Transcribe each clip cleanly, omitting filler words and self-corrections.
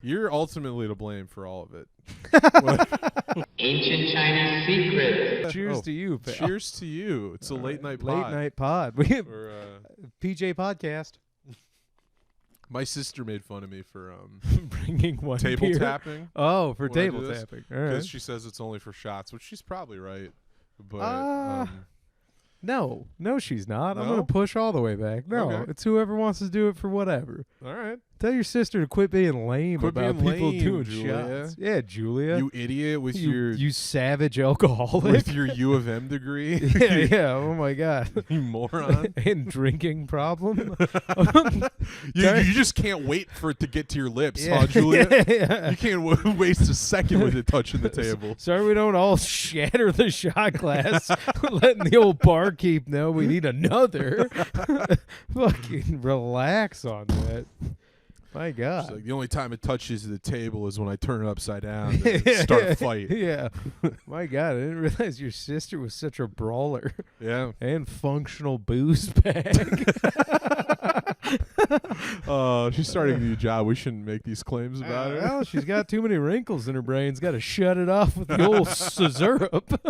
You're ultimately to blame for all of it. Ancient Chinese secret. Cheers to you, pal. Cheers to you. It's a late night pod. Late night pod. We have Or, PJ podcast. my sister made fun of me for Bringing one table beer. tapping. Oh, for when I do table this, tapping. All Because right. she says it's only for shots, which she's probably right. But No, she's not. I'm No? going to push all the way back. No, Okay. it's whoever wants to do it for whatever. all right. Tell your sister to quit being lame Quit about being people lame, doing Julia. shots. Yeah, Julia. You idiot with you savage alcoholic. with your U of M degree. yeah. Oh my God. You moron. And drinking problem. You just can't wait for it to get to your lips, Yeah. huh, Julia? Yeah. You can't waste a second with it touching the table. Sorry we don't all shatter the shot glass, letting the old barkeep know we need another. Fucking relax on that. My God. It's like the only time it touches the table is when I turn it upside down and start a fight. Yeah. My God, I didn't realize your sister was such a brawler Yeah. and functional booze bag. She's starting a new job. We shouldn't make these claims about her. Well, she's got too many wrinkles in her brain. Got to shut it off with the old syrup.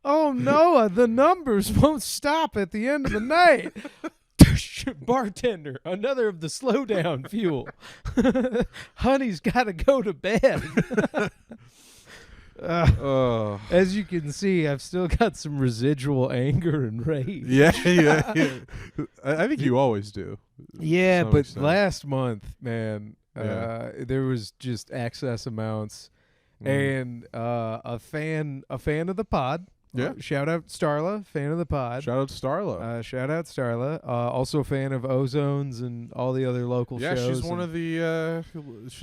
Oh no, the numbers won't stop at the end of the night. Bartender, another of the slow down fuel. Honey's got to go to bed. As you can see, I've still got some residual anger and rage. Yeah. I think you always do. Yeah, some but extent. last month, man, Yeah. there was just excess amounts. And a fan of the pod. Yeah. Shout out Starla, fan of the pod. Shout out to Starla. Shout out Starla. Also a fan of Ozones and all the other local Yeah, shows. she's one of the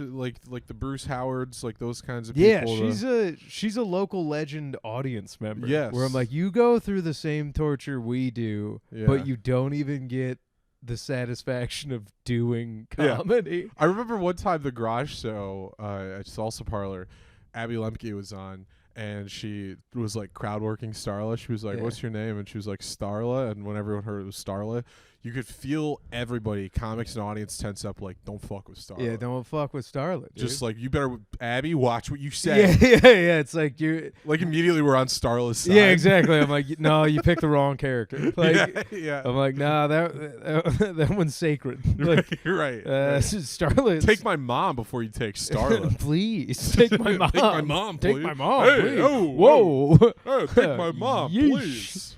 like the Bruce Howards, like those kinds of Yeah, people. she's a local legend audience member. Yes. Where I'm like, you go through the same torture we do, Yeah. but you don't even get the satisfaction of doing Yeah. comedy. I remember one time the garage show at Salsa Parlor, Abby Lemke was on, and she was like crowd working Starla. She was like, Yeah. "What's your name?" And she was like, "Starla." And when everyone heard it was Starla, you could feel everybody, comics and audience, tense up. Like, don't fuck with Starla. Yeah, don't fuck with Starla. Dude. Just like, you better, Abby, watch what you say. Yeah. It's like you're. Like immediately we're on Starla's side. Yeah, exactly. I'm like, no, you picked the wrong character. Like, yeah. I'm like, nah, that one's sacred. Like, You're right. Starla. Take my mom before you take Starla. Please take my mom. Take my mom, Take please. my mom. Hey, please. oh, Whoa. Oh, take my mom, Yeesh. please.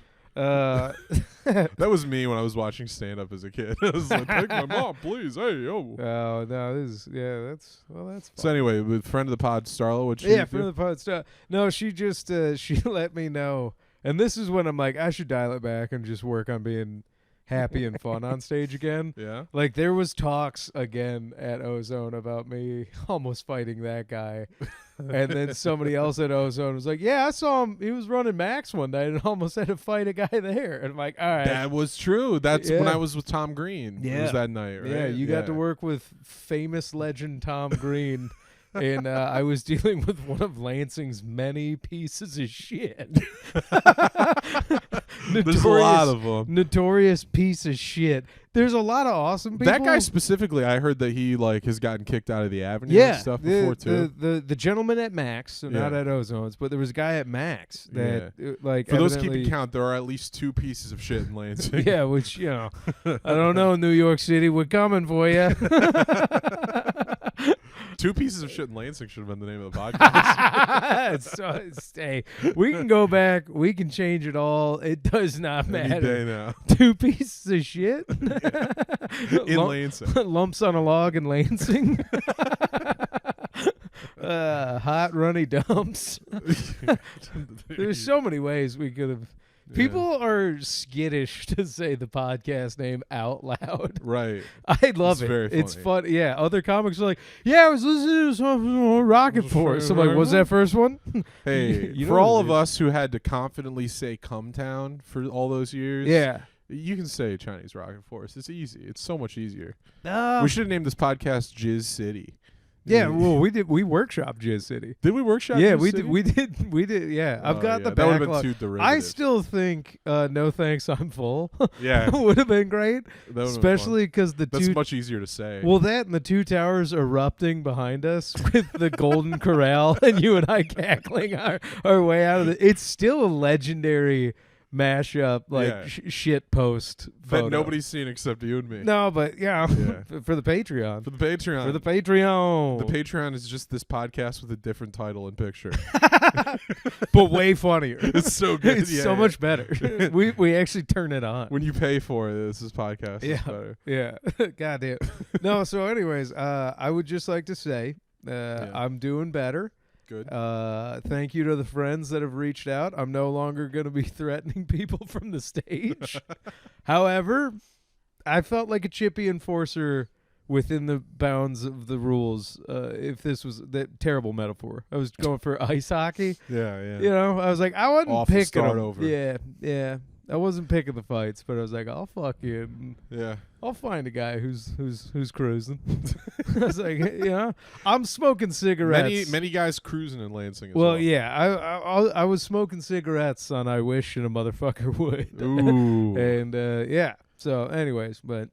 That was me when I was watching stand up as a kid. I was like, take my mom, please. Hey, yo. Oh no, this is that's fun. So anyway, with friend of the pod, Starla, what she Yeah, friend of the pod stuff. No, she just she let me know, and this is when I'm like, I should dial it back and just work on being happy and fun on stage again. Yeah. Like there was talks again at Ozone about me almost fighting that guy. And then somebody else at Ozone was like, yeah, I saw him. He was running Max one night and almost had to fight a guy there. And I'm like, all right. That was true. That's when Yeah. I was with Tom Green. It Yeah. was that night, right? Yeah, you got to work with famous legend Tom Green. And I was dealing with one of Lansing's many pieces of shit. There's a lot of them. Notorious piece of shit. There's a lot of awesome people. That guy specifically, I heard that he like has gotten kicked out of the Avenue yeah, and stuff before too. The gentleman at Max, so not Yeah. at Ozone's, but there was a guy at Max that like For those evidently- keeping count, there are at least 2 pieces of shit in Lansing. Yeah, which I don't know, New York City, we're coming for you. 2 pieces of shit in Lansing should have been the name of the podcast. Hey, we can go back. We can change it all. It does not Any matter. day now. 2 pieces of shit In Lansing. lumps on a log in Lansing. Hot runny dumps. There's so many ways we could have. People are skittish to say the podcast name out loud. Right. I love It's it. very It's funny. fun. Yeah, other comics are like, yeah, I was listening to some Rocket Force. I'm like, was that first one? Hey, You know for what all it of is. us who had to confidently say "Come Town" for all those years, Yeah. you can say Chinese Rocket Force. It's easy. It's so much easier. No. We should have named this podcast Jizz City. Yeah, well, we workshopped Jizz City. Did we workshop? Yeah, Jizz we City? did. Yeah, I've got the that would have backlog. been too derivative. I still think no thanks, I'm full. Yeah, would have been great, that would've been especially because the fun. That's two. much easier to say. Well, that and the two towers erupting behind us with the Golden Corral and you and I cackling our way out of it. It's still a legendary mashup, like Yeah. shit post photo. that nobody's seen except you and me. No, but yeah, Yeah. for the Patreon. For the Patreon. For the Patreon. The Patreon is just this podcast with a different title and picture. But way funnier. It's so good. It's so much better. we actually turn it on. When you pay for it, this is podcast. Yeah. Is better. Yeah. Goddamn. No, so anyways, I would just like to say I'm doing better. Good. Thank you to the friends that have reached out. I'm no longer going to be threatening people from the stage. However, I felt like a chippy enforcer within the bounds of the rules. If this was that terrible metaphor, I was going for ice hockey. Yeah. You know, I was like, I wasn't Awful picking start them. over. Yeah. I wasn't picking the fights, but I was like, I'll fucking, Yeah. I'll find a guy who's cruising. I was like, you know, I'm smoking cigarettes. Many guys cruising in Lansing as Well, yeah, I was smoking cigarettes on I Wish and a motherfucker would. Ooh. And yeah. So anyways, but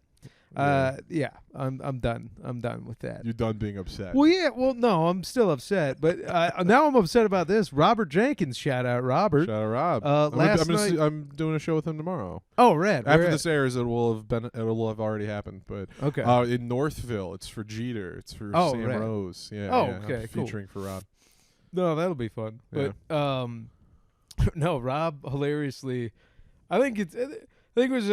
Yeah. I'm done. I'm done with that. You're done being upset. Well, yeah, no, I'm still upset, but now I'm upset about this. Robert Jenkins, shout out Robert. Shout out Rob. Last night, I'm doing a show with him tomorrow. oh, rad. After Where this airs, it will have already happened. But at? Okay. in Northville, it's for Jeter. It's for Oh, Sam rad. Rose. Yeah. Oh, yeah, I'm okay, cool. featuring for Rob. No, that'll be fun. Yeah. But no, Rob hilariously, I think it was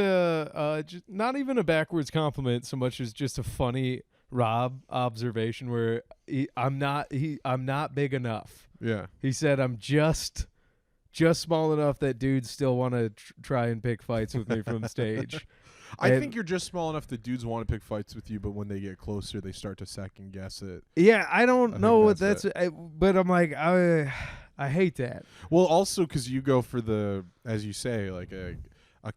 just not even a backwards compliment so much as just a funny Rob observation where I'm not big enough. Yeah. He said I'm just small enough that dudes still want to try and pick fights with me from stage. I think you're just small enough that dudes want to pick fights with you, but when they get closer, they start to second guess it. Yeah, I don't I know what think that's, but I'm like, I hate that. Well, also because you go for the, as you say, like a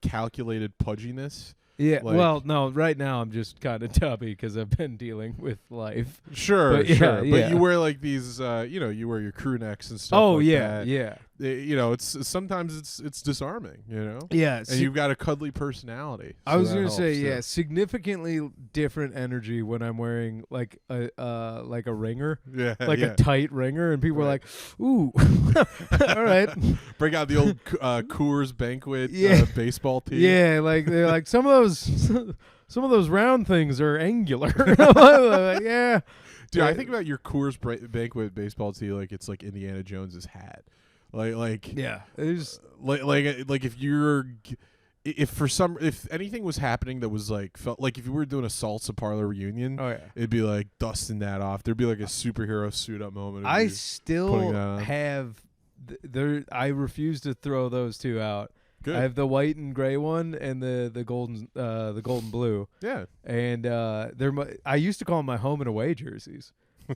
calculated pudginess. Yeah, Like- well, no, right now I'm just kind of tubby because I've been dealing with life. Sure, But yeah, sure. yeah. But you wear like these, you wear your crew necks and stuff. Oh like yeah, that. yeah, It's sometimes it's disarming, yeah. and you've got a cuddly personality. I so was that gonna say, helps, yeah, too. significantly different energy when I'm wearing like a ringer, Yeah, like yeah. a tight ringer, and people are Right. like, "Ooh, all right, Bring out the old Coors Banquet Yeah. baseball tee. yeah." Like they're like some of those round things are angular. Like, yeah, Dude, I think about your Coors Banquet baseball tee like it's like Indiana Jones's hat. Like yeah. It's like if anything was happening that was like felt like if you were doing a salsa parlor reunion, oh yeah. it'd be like dusting that off. There'd be like a superhero suit up moment. of I you still putting that on. have there. I refuse to throw those two out. Good. I have the white and gray one and the golden blue. Yeah. And I used to call them my home and away jerseys,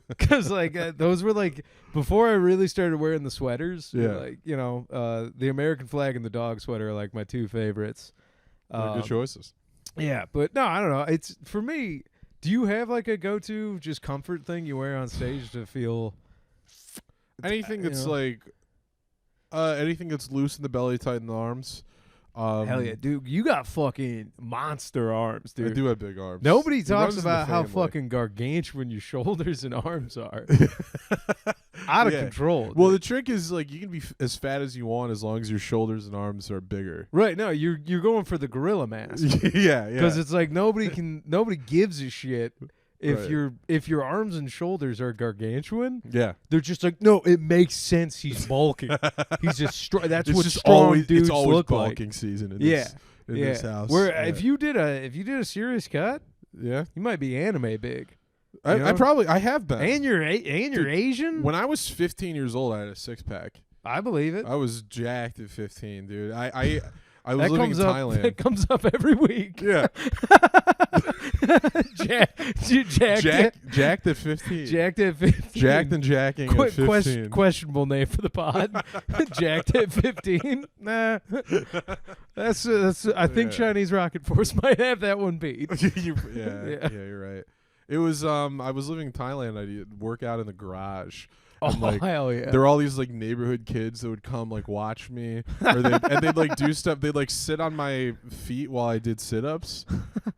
because like those were like before I really started wearing the sweaters. Yeah. Like the American flag and the dog sweater are like my two favorites. They're good choices. Yeah, but no, I don't know. It's for me. Do you have like a go-to just comfort thing you wear on stage to feel? Anything you that's know. like anything that's loose in the belly, tight in the arms. Hell yeah, dude! You got fucking monster arms, dude. I do have big arms. Nobody It talks runs in the about how family. fucking gargantuan your shoulders and arms are. Out of Yeah. control. Well, the dude. trick is like you can be as fat as you want as long as your shoulders and arms are bigger. Right, no, you're going for the gorilla mask. Yeah, Because it's like nobody gives a shit if Right. if your arms and shoulders are gargantuan. yeah. They're just like, no, it makes sense. He's bulking. He's just strong. That's It's what just strong always dudes it's always look like. bulking season in Yeah, this house. Where Yeah. if you did a serious cut, yeah, you might be anime big. I have been. And you're Asian. When I was 15 years old, I had a 6-pack. I believe it. I was jacked at 15, dude. I was That living in comes up. Thailand. That comes up every week. Yeah, jacked at 15. Jacked at 15. Jacked and jacking at 15. Questionable name for the pod. Jacked at 15. Nah, that's. I think Yeah. Chinese Rocket Force might have that one beat. yeah, Yeah. you're right. It was I was living in Thailand. I did work out in the garage. Oh, And, like, hell yeah. there were all these like neighborhood kids that would come like watch me, or they'd like do stuff. They'd like sit on my feet while I did sit-ups.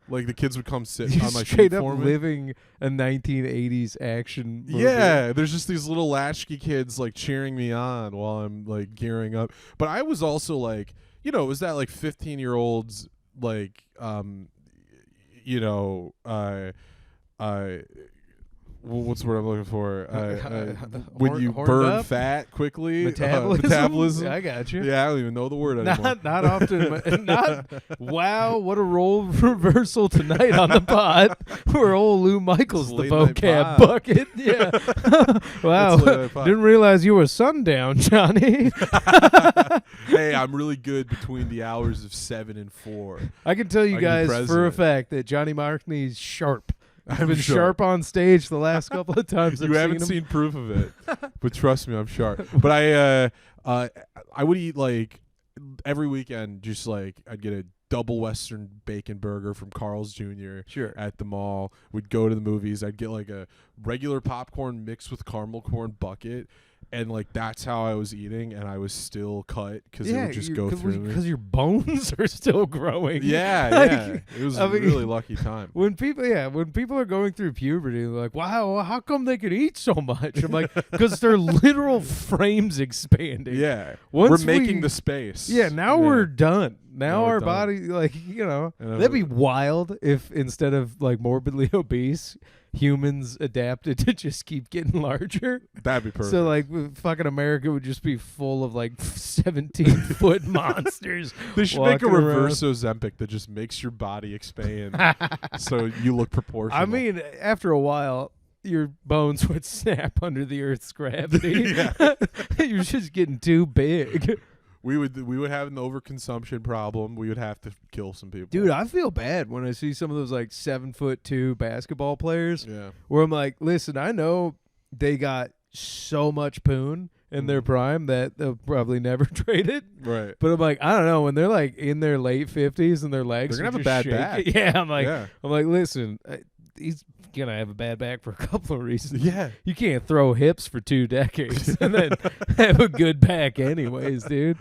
Like the kids would come sit You on my straight feet up for me. living a 1980s action movie. Yeah, there's just these little latchkey kids like cheering me on while I'm like gearing up. But I was also like, it was that like 15-year-olds like what's the word I'm looking for? When you Horned burn up? fat quickly, Metabolism? I got you. Yeah, I don't even know the word anymore. Not often. Wow, what a role reversal tonight on the pod. Where old Lou Michaels, the Late night vocab pod. bucket. Yeah. Wow. It's late night pod. Didn't realize you were sundown, Johnny. Hey, I'm really good between the hours of 7 and 4. I can tell you I can be guys for a president. fact that Johnny Markney's sharp. I've I'm been sure. sharp on stage the last couple of times. You haven't seen proof of it, but trust me, I'm sharp. But I would eat like every weekend. Just like I'd get a double Western bacon burger from Carl's Jr. Sure. at the mall. We'd go to the movies. I'd get like a regular popcorn mixed with caramel corn bucket. And like that's how I was eating, and I was still cut because it would just go through me. Because your bones are still growing. Yeah, Like, yeah. It was I a mean, really lucky time. When people are going through puberty, they're like, wow, how come they could eat so much? I'm like, because their literal frames expanding. Yeah, Once we're making the space. Yeah, now we're done. Now we're our done. body, like, And that'd be wild if instead of like morbidly obese, humans adapted to just keep getting larger. That'd be perfect. So like fucking America would just be full of like 17-foot monsters. They should make a walking reverse Ozempic that just makes your body expand so you look proportional. I mean, after a while, your bones would snap under the Earth's gravity. You're just getting too big. we would have an overconsumption problem. We would have to kill some people. Dude, I feel bad when I see some of those like 7'2" basketball players Yeah. where I'm like, listen, I know they got so much poon in their prime that they'll probably never trade it. Right. But I'm like, I don't know, when they're like in their late 50s and their legs They're gonna are have a just bad shaking. back. Yeah, I'm like, listen, he's gonna have a bad back for a couple of reasons. Yeah. You can't throw hips for 2 decades and then have a good back anyways, dude.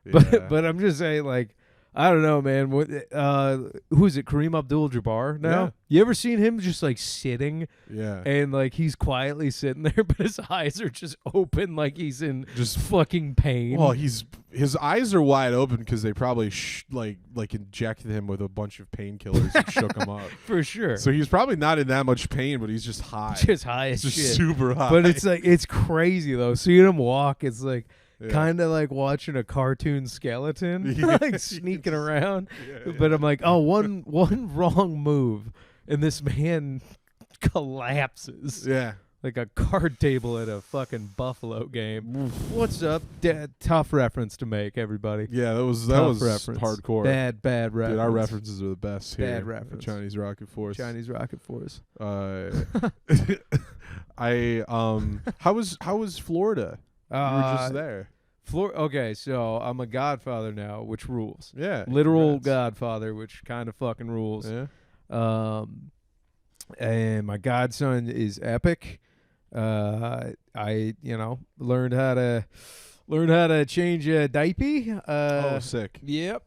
Yeah. But I'm just saying, like, I don't know, man. What? Who is it? Kareem Abdul-Jabbar now? Yeah. You ever seen him just like sitting Yeah. and like he's quietly sitting there, but his eyes are just open, like he's in Just fucking pain. Well, his eyes are wide open because they probably like injected him with a bunch of painkillers and shook him up. For sure. So he's probably not in that much pain, but he's just high. Just high as just shit. super high. But it's like it's crazy though. Seeing him walk, it's like Yeah. kind of like watching a cartoon skeleton Yeah. like sneaking around. Yeah, But I'm like, oh, one wrong move and this man collapses yeah. like a card table at a fucking Buffalo game. What's up? Tough reference to make, everybody. Yeah, that was Tough reference. hardcore. Bad reference. Dude, our references are the best here. Bad at reference. Chinese Rocket Force. Chinese Rocket Force. How was Florida? You were just there. Okay, so I'm a godfather now, which rules. Yeah. Literal congrats. godfather, which kind of fucking rules. Yeah. And my godson is epic. I learned how to change a diaper. Oh, sick. Yep.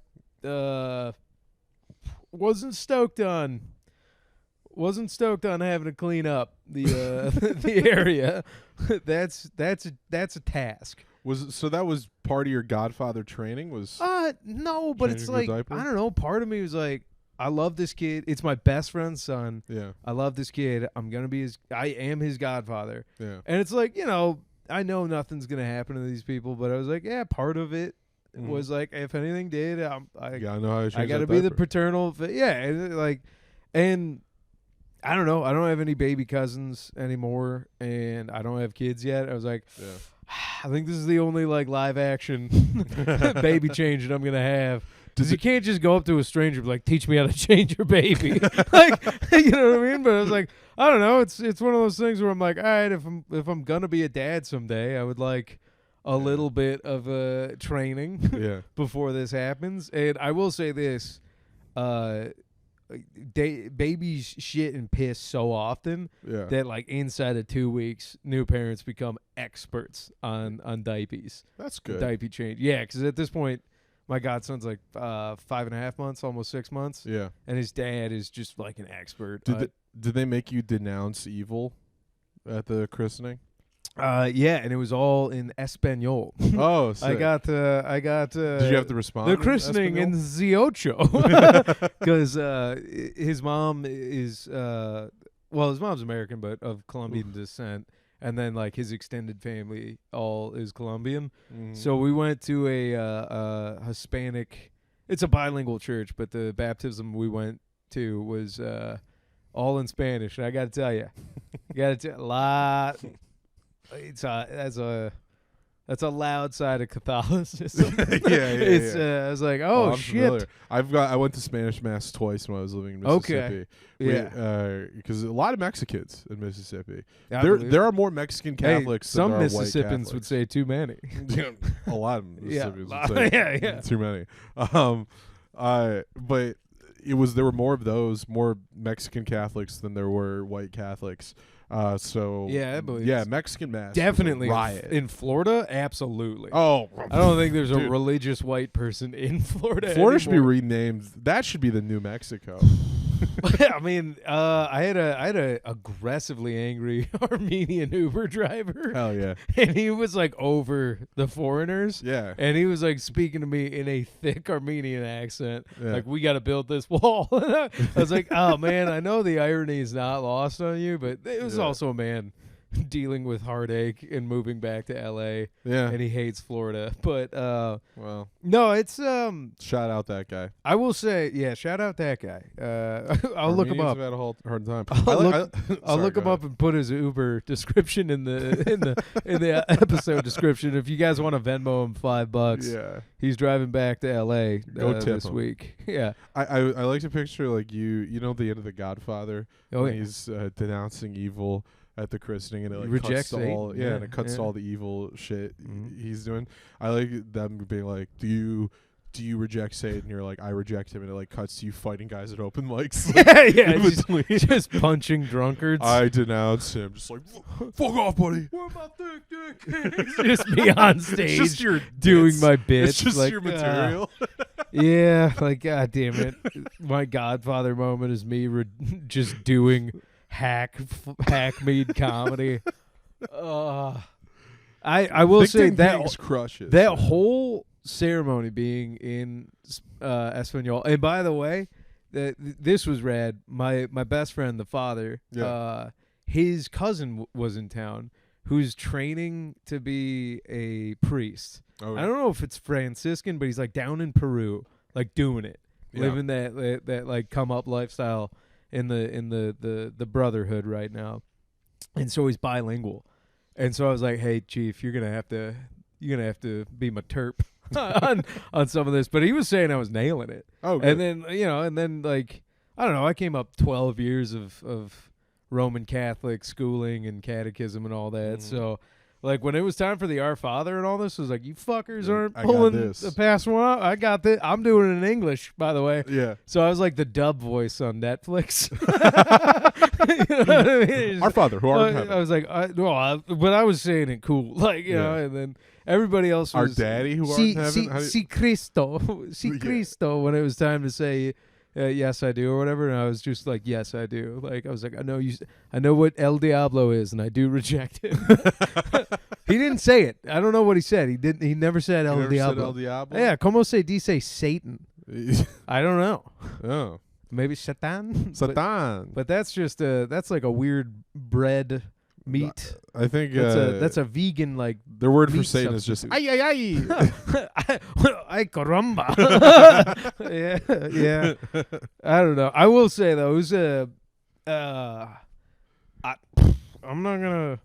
Wasn't stoked on having to clean up the the area. That's a task. That was part of your Godfather training? Was No, but it's changing the like, diaper? I don't know, part of me was like, I love this kid. It's my best friend's son. yeah, I love this kid. I am his godfather. yeah. And it's like, I know nothing's going to happen to these people, but I was like, yeah, part of it Mhm. was like, if anything did, I You gotta know how to change got to that be the diaper. paternal. And I don't know. I don't have any baby cousins anymore, and I don't have kids yet. I was like, Yeah. I think this is the only like live action baby change that I'm gonna have. Because you can't just go up to a stranger and be like, teach me how to change your baby. Like, you know what I mean? But I was like, I don't know. It's one of those things where I'm like, all right, if I'm gonna be a dad someday, I would like a little bit of training Yeah. before this happens. And I will say this, babies shit and piss so often Yeah. that like inside of 2 weeks, new parents become experts on diapers. That's good. Diaper change. Yeah, because at this point, my godson's like 5.5 months, almost 6 months. Yeah. And his dad is just like an expert. Did they make you denounce evil at the christening? Yeah, and it was all in Espanol. Oh, I got. Did you have to respond? The christening in the ocho, because his mom is his mom's American, but of Colombian descent, and then like his extended family all is Colombian. So we went to a Hispanic. It's a bilingual church, but the baptism we went to was all in Spanish, and I got to tell you, a lot. That's a loud side of Catholicism. Yeah. I was like, I'm shit. familiar. I went to Spanish Mass twice when I was living in Mississippi. Yeah. Because a lot of Mexicans in Mississippi. I There believe there are more Mexican Catholics some than there are white Mississippians would Catholics. say too many. A lot of Yeah. Mississippians would say Yeah. too many. But there were more of those, more Mexican Catholics than there were white Catholics. So Yeah, I believe yeah, it's Mexican Mass was a definitely riot. in Florida. Absolutely. Oh, I don't think there's a dude. religious white person in Florida. Florida should be anymore. renamed. That should be the new Mexico. I mean, I had a aggressively angry Armenian Uber driver, Hell yeah. and he was like over the foreigners. Yeah. And he was like speaking to me in a thick Armenian accent, Yeah. like, we got to build this wall. I was like, oh man, I know the irony is not lost on you, but it was also a man dealing with heartache and moving back to LA, Yeah. and he hates Florida. But Well, no, it's shout out that guy. I will say, yeah, shout out that guy. I'll look him up. Armenians have had a hard time. I'll look him up and put his Uber description in the episode description. If you guys want to Venmo him $5, Yeah. he's driving back to LA Go tip this him. week. Yeah. I like to picture like you know the end of the Godfather Oh when yeah. he's denouncing evil at the christening and it like Rejects cuts to all Satan. and it cuts to Yeah. all the evil shit Mhm. he's doing. I like them being like, do you reject Satan? You're like, I reject him, and it like cuts to you fighting guys at open mics. Yeah, in just, between. just punching drunkards. I denounce him. Just like, fuck off, buddy. Where my thick dick? It's just me on stage It's just your doing bits. my bits. It's just like, your material. Yeah, like, God damn it. My Godfather moment is me just doing hackneyed comedy. I will Big say Thing that Kings crushes. that whole ceremony being in Espanol. And by the way, this was rad. My best friend, the father, his cousin was in town, who's training to be a priest. Okay. I don't know if it's Franciscan, but he's like down in Peru, like doing it, living that like come up lifestyle in the brotherhood right now. And so he's bilingual. And so I was like, "Hey, Chief, you're gonna have to be my terp on some of this." But he was saying I was nailing it. Oh, good. And then like, I don't know, I came up 12 years of Roman Catholic schooling and catechism and all that. So like when it was time for the Our Father and all this, it was like, you fuckers aren't I got pulling this. the past one out. I got this. I'm doing it in English, by the way. Yeah. So I was like the dub voice on Netflix. You know what I mean? Our Father, who art in heaven. I was like, but I was saying it cool, like, you know, and then everybody else Our was Daddy, who art in heaven. How do you- Si Cristo, Si Yeah. Cristo. When it was time to say yes, I do, or whatever, and I was just like, yes, I do. Like I was like, I know what El Diablo is, and I do reject it. He didn't say it. I don't know what he said. He didn't. He never said You El never said Diablo. El Diablo? Yeah, como se dice Satan? I don't know. Oh. Maybe Satan. Satan. But that's just that's like a weird bread meat. I think That's a vegan like. their word for meat Satan is just substitute. ay ay ay. Ay caramba. yeah. I don't know. I will say though, it was I'm not gonna.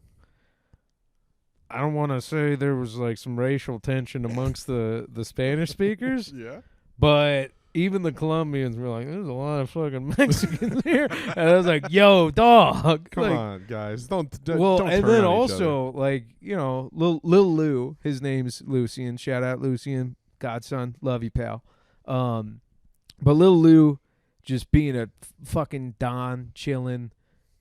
I don't want to say there was like some racial tension amongst the Spanish speakers, Yeah. but even the Colombians were like, "There's a lot of fucking Mexicans here," and I was like, "Yo, dog, Come like, on, guys. Don't well, don't and turn then on each other. also, like, you know, Lil Lou, his name's Lucian. Shout out Lucian, godson, love you, pal. But Lil Lou just being a fucking Don, chilling,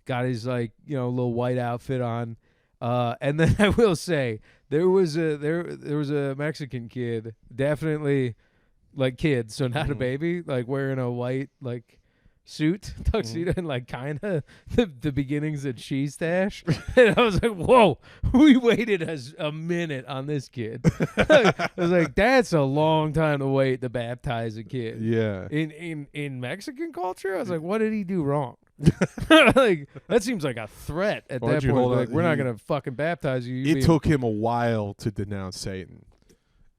got his like little white outfit on, and then I will say there was a Mexican kid, definitely like kid, so not a baby, like wearing a white like suit tuxedo and like kind of the beginnings of cheese stash, and I was like, whoa, we waited a minute on this kid. I was like, that's a long time to wait to baptize a kid. Yeah. In Mexican culture, I was like, what did he do wrong? Like that seems like a threat at Why'd that you point. hold Like, on? we're not gonna fucking baptize you. It took him a while to denounce Satan.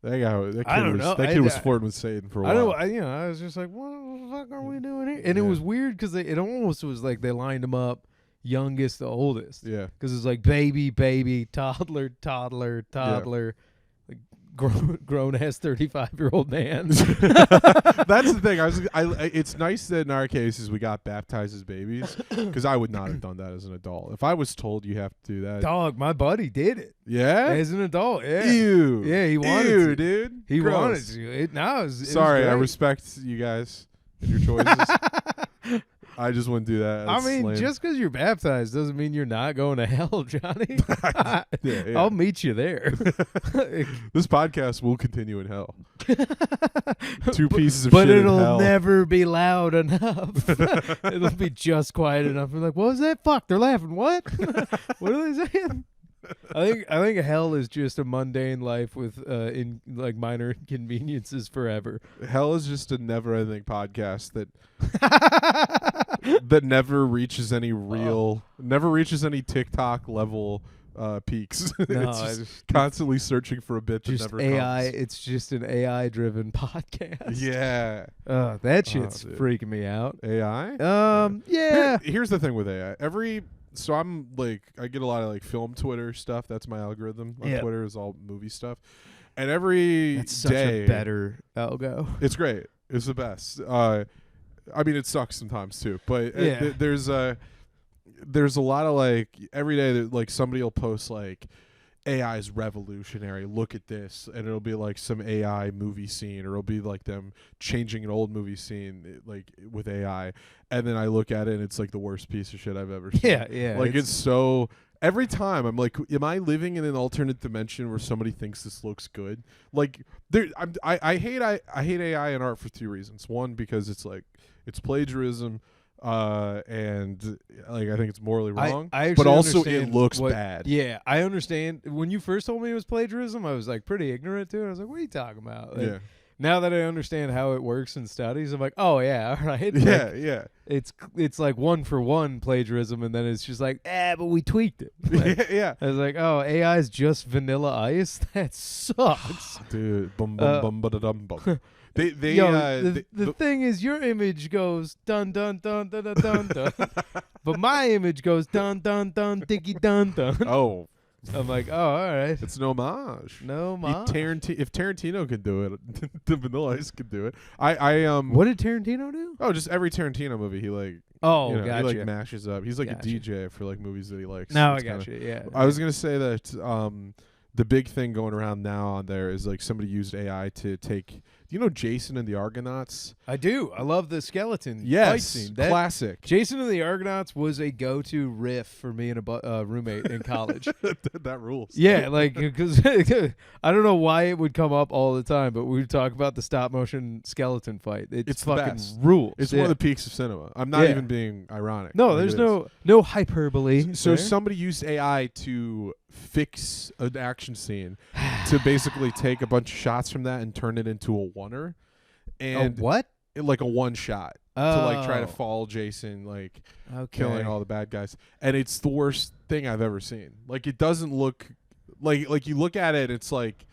That kid was flirting with Satan for a while. I was just like, what the fuck are we doing here? And it was weird because it almost was like they lined him up youngest to oldest. Yeah. Because it's like baby, toddler, like grown ass 35-year-old man. That's the thing. It's nice that in our cases we got baptized as babies, because I would not have done that as an adult. If I was told you have to do that. Dog, my buddy did it. Yeah? As an adult, yeah. Ew. Yeah, he wanted to. Dude. He Gross. wanted to. It was Sorry, I great. respect you guys and your choices. I just wouldn't do that. I That's mean, lame. just because you're baptized doesn't mean you're not going to hell, Johnny. Yeah. I'll meet you there. This podcast will continue in hell. Two pieces of but shit in it'll hell. never be loud enough. It'll be just quiet enough. We're like, what was that? Fuck, they're laughing. What? What are they saying? I think hell is just a mundane life with in like minor inconveniences forever. Hell is just a never-ending podcast that never reaches any never reaches any TikTok level peaks. No, It's just constantly searching for a bit that just never AI. comes. It's just an AI driven podcast. Yeah. That shit's dude. freaking me out. AI? Yeah. Here's the thing with AI. So I'm like, I get a lot of like film Twitter stuff. That's my algorithm on Twitter, is all movie stuff. And every That's such day, a better algo. it's great. It's the best. I mean, it sucks sometimes too, but there's a lot of like every day that like somebody will post like AI is revolutionary. Look at this, and it'll be like some AI movie scene, or it'll be like them changing an old movie scene like with AI, and then I look at it and it's like the worst piece of shit I've ever seen. Yeah. Like it's so. Every time I'm like, am I living in an alternate dimension where somebody thinks this looks good? Like, I hate AI in art for two reasons. One, because it's like it's plagiarism, and like I think it's morally wrong. I but also understand it looks bad. Yeah, I understand. When you first told me it was plagiarism, I was like pretty ignorant to it. I was like, "What are you talking about?" Like, Yeah. Now that I understand how it works in studies, I'm like, "Oh yeah, all right." Yeah, Like, yeah. It's like 1-for-1 plagiarism, and then it's just like, but we tweaked it. Like, Yeah. I was like, "Oh, AI is just vanilla ice. That sucks." Dude, bum bum bum dum bum. They Yo, the thing is, your image goes dun dun dun dun dun dun dun, but my image goes dun dun dun diggy dun dun. Oh, I'm like, oh, all right, it's an homage. no ma. If Tarantino could do it, the Vanilla Ice could do it. I What did Tarantino do? Oh, just every Tarantino movie he like. Oh, you know, gotcha. He like mashes up. He's like Gotcha. a DJ for like movies that he likes. No, I It's kinda- got you. Yeah. I was gonna say that the big thing going around now on there is like somebody used AI to take. Do you know Jason and the Argonauts? I do. I love the skeleton fight Yes, scene. classic. Jason and the Argonauts was a go-to riff for me and a roommate in college. That rules. Yeah, like because I don't know why it would come up all the time, but we would talk about the stop-motion skeleton fight. It's the fucking best. rules. It's Yeah. one of the peaks of cinema. I'm not Yeah. even being ironic. No, Like, there's it is. no hyperbole. So there. somebody used AI to fix an action scene to basically take a bunch of shots from that and turn it into a oneer, and what? like a one shot to like try to follow Jason, like killing all the bad guys. And it's the worst thing I've ever seen. Like it doesn't look like you look at it, it's like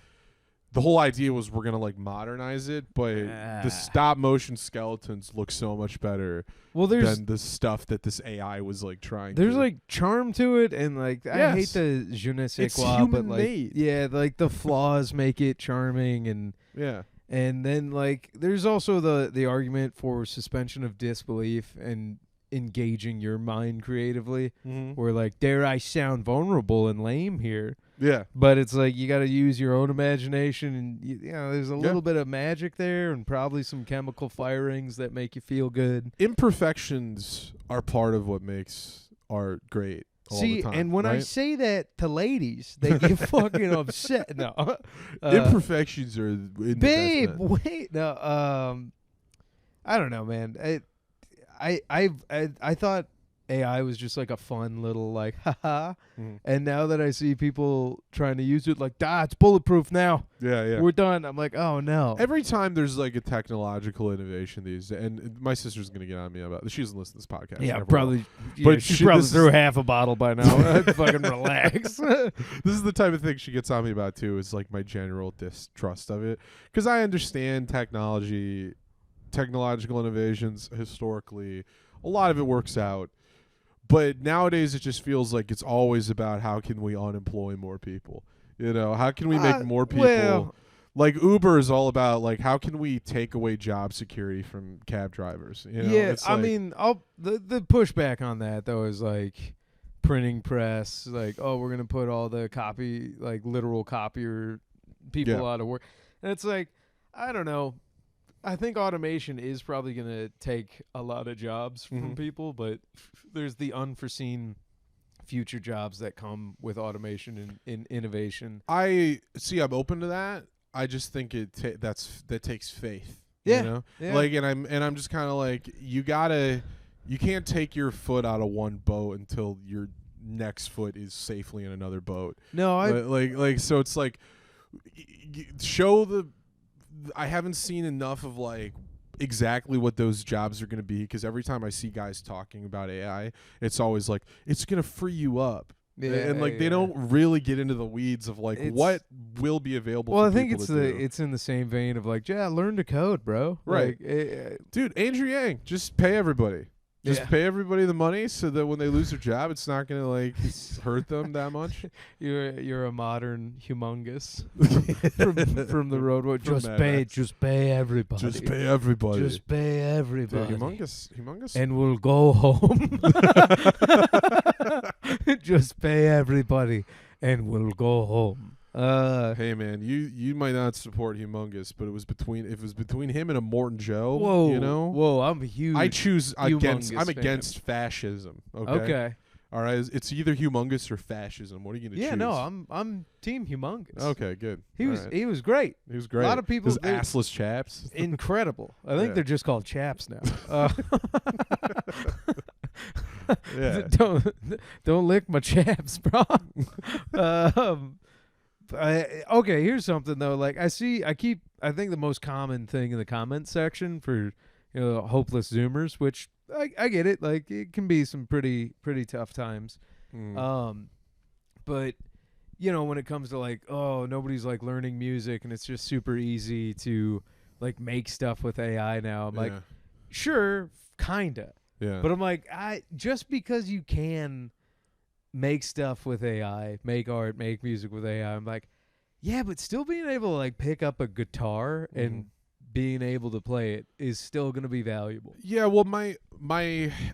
the whole idea was we're gonna like modernize it, but the stop motion skeletons look so much better than the stuff that this AI was like trying. There's to. like charm to it, and like I hate Yes. the je ne sais It's quoi, but like human-made. yeah, like the flaws make it charming, and Yeah. then like there's also the argument for suspension of disbelief and engaging your mind creatively, Mm-hmm. where like dare I sound vulnerable and lame here, Yeah. But it's like you got to use your own imagination, and you know, there's a little bit of magic there, and probably some chemical firings that make you feel good. Imperfections are part of what makes art great. All See, the time, and when I right? say that to ladies, they get fucking upset. No, imperfections are in the babe, best men. wait, no, I don't know, man. I thought AI was just like a fun little like haha, and now that I see people trying to use it like, it's bulletproof now. Yeah. We're done. I'm like, oh no. Every time there's like a technological innovation and my sister's gonna get on me about this. She doesn't listen to this podcast. Yeah, never probably. will. Yeah, But she's she- probably this through is- half a bottle by now. Fucking relax. This is the type of thing she gets on me about too. Is like my general distrust of it, because I understand technological innovations historically. A lot of it works out. But nowadays, it just feels like it's always about how can we unemploy more people? You know, how can we make more people? well- Like Uber is all about like how can we take away job security from cab drivers? You know, Yeah, it's I like- mean, the pushback on that though is like printing press, like, oh, we're gonna put all the copy, like literal copier people out of work, and it's like, I don't know. I think automation is probably gonna take a lot of jobs from people, but there's the unforeseen future jobs that come with automation and in innovation. I see. I'm open to that. I just think that takes faith. Yeah, You know? yeah. Like, and I'm just kind of like, you can't take your foot out of one boat until your next foot is safely in another boat. No, Like so it's like show the. I haven't seen enough of like exactly what those jobs are going to be, because every time I see guys talking about AI, it's always like it's going to free you up. And like they don't really get into the weeds of like what will be available. Well, for I think people it's to do. it's in the same vein of like, learn to code, bro. Right. Like, Dude, Andrew Yang, just pay everybody. Just Yeah. pay everybody the money so that when they lose their job, it's not going to like hurt them that much. You're a modern humongous from the road. From Just Mad pay, Max. just pay everybody. Just pay everybody. Just pay everybody. Dude, humongous. And we'll go home. Just pay everybody, and we'll go home. Hey man, you might not support humongous, but it was between him and a Morton Joe. Whoa, you know. whoa! I'm huge. I choose against. Humongous I'm fan. against fascism. Okay. Okay. All right. It's either humongous or fascism. What are you gonna Yeah, choose? no, I'm team humongous. Okay, good. He All was right. he was great. He was great. A lot of people Those they- assless chaps. Incredible. I think Yeah. they're just called chaps now. Yeah. Don't lick my chaps, bro. Okay, here's something though. Like I think the most common thing in the comment section for hopeless Zoomers, which I get it. Like it can be some pretty tough times. But when it comes to like, oh, nobody's like learning music and it's just super easy to like make stuff with AI now. I'm like, sure, kinda. Yeah. But I'm like, just because you can make stuff with AI, make art, make music with AI, I'm like, yeah, but still being able to like pick up a guitar and being able to play it is still going to be valuable. Yeah, well, my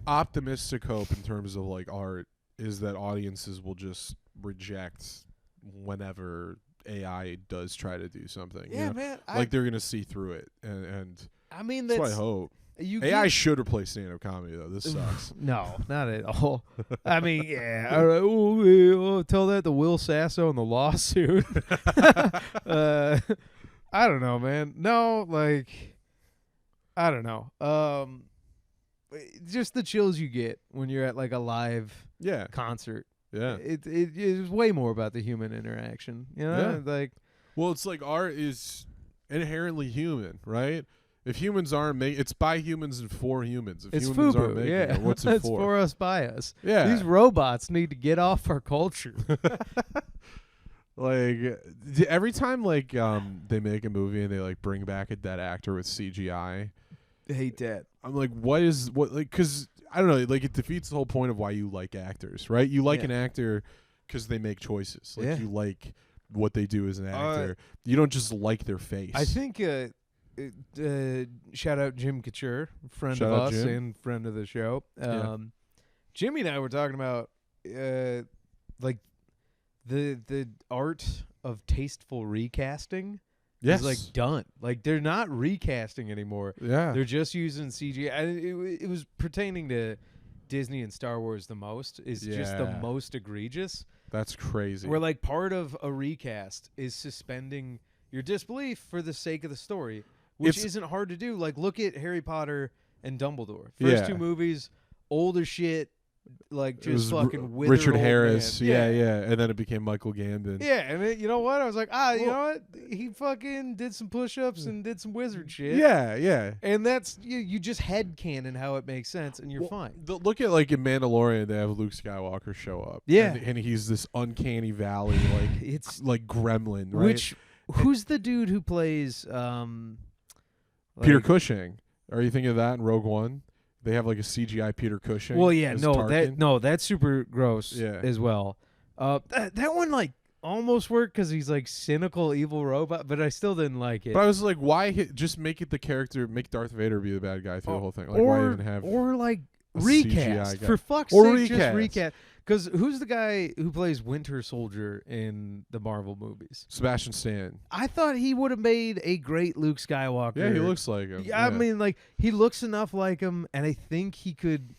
optimistic hope in terms of like art is that audiences will just reject whenever AI does try to do something. Yeah, you know? man. Like they're gonna see through it, and I mean, that's what I hope. AI should replace stand-up comedy though. This sucks. No, not at all. I mean, yeah. All right, oh, tell that to Will Sasso in the lawsuit. I don't know, man. No, like, I don't know. Just the chills you get when you're at like a live Yeah, concert. yeah. It is way more about the human interaction. You know, like Well, it's like art is inherently human, right? If humans aren't making, it's by humans and for humans. If it's humans aren't FUBU. making Yeah, it, what's it it's for? for us by us. Yeah. These robots need to get off our culture. Like every time like they make a movie and they like bring back a dead actor with CGI, Hate that. I'm like, because I don't know, like it defeats the whole point of why you like actors, right? You like Yeah. an actor because they make choices. Like Yeah. you like what they do as an actor. You don't just like their face. I think shout out Jim Couture, friend Shout of out us Jim. and friend of the show. Yeah. Jimmy and I were talking about like the art of tasteful recasting Yes. is like done. Like they're not recasting anymore. Yeah. They're just using CGI. It was pertaining to Disney and Star Wars the most. Is just the Yeah. most egregious. That's crazy. Where like part of a recast is suspending your disbelief for the sake of the story, which It's- isn't hard to do. Like look at Harry Potter and Dumbledore. First two movies, old as shit, like It was just fucking withered Richard old Harris. man. Yeah. And then it became Michael Gambon. Yeah, and you know what? I was like, you know what? He fucking did some push-ups and did some wizard shit. Yeah. And that's you just headcanon how it makes sense, and you're fine. Look at like in Mandalorian, they have Luke Skywalker show up. Yeah. and he's this uncanny valley like It's like gremlin, right? Who's the dude who plays Peter like- Cushing. Are you thinking of that in Rogue One? They have like a CGI Peter Cushing. Well, yeah, as no, Tarkin. that's super gross Yeah. as well. That one like almost worked because he's like cynical evil robot, but I still didn't like it. But I was like, why just make it the character? Make Darth Vader be the bad guy through the whole thing. Like, why even have? or like a recast CGI guy? for fuck's Or sake, just recast. recast. Because who's the guy who plays Winter Soldier in the Marvel movies? Sebastian Stan. I thought he would have made a great Luke Skywalker. Yeah, he looks like him. I mean, like he looks enough like him, and I think he could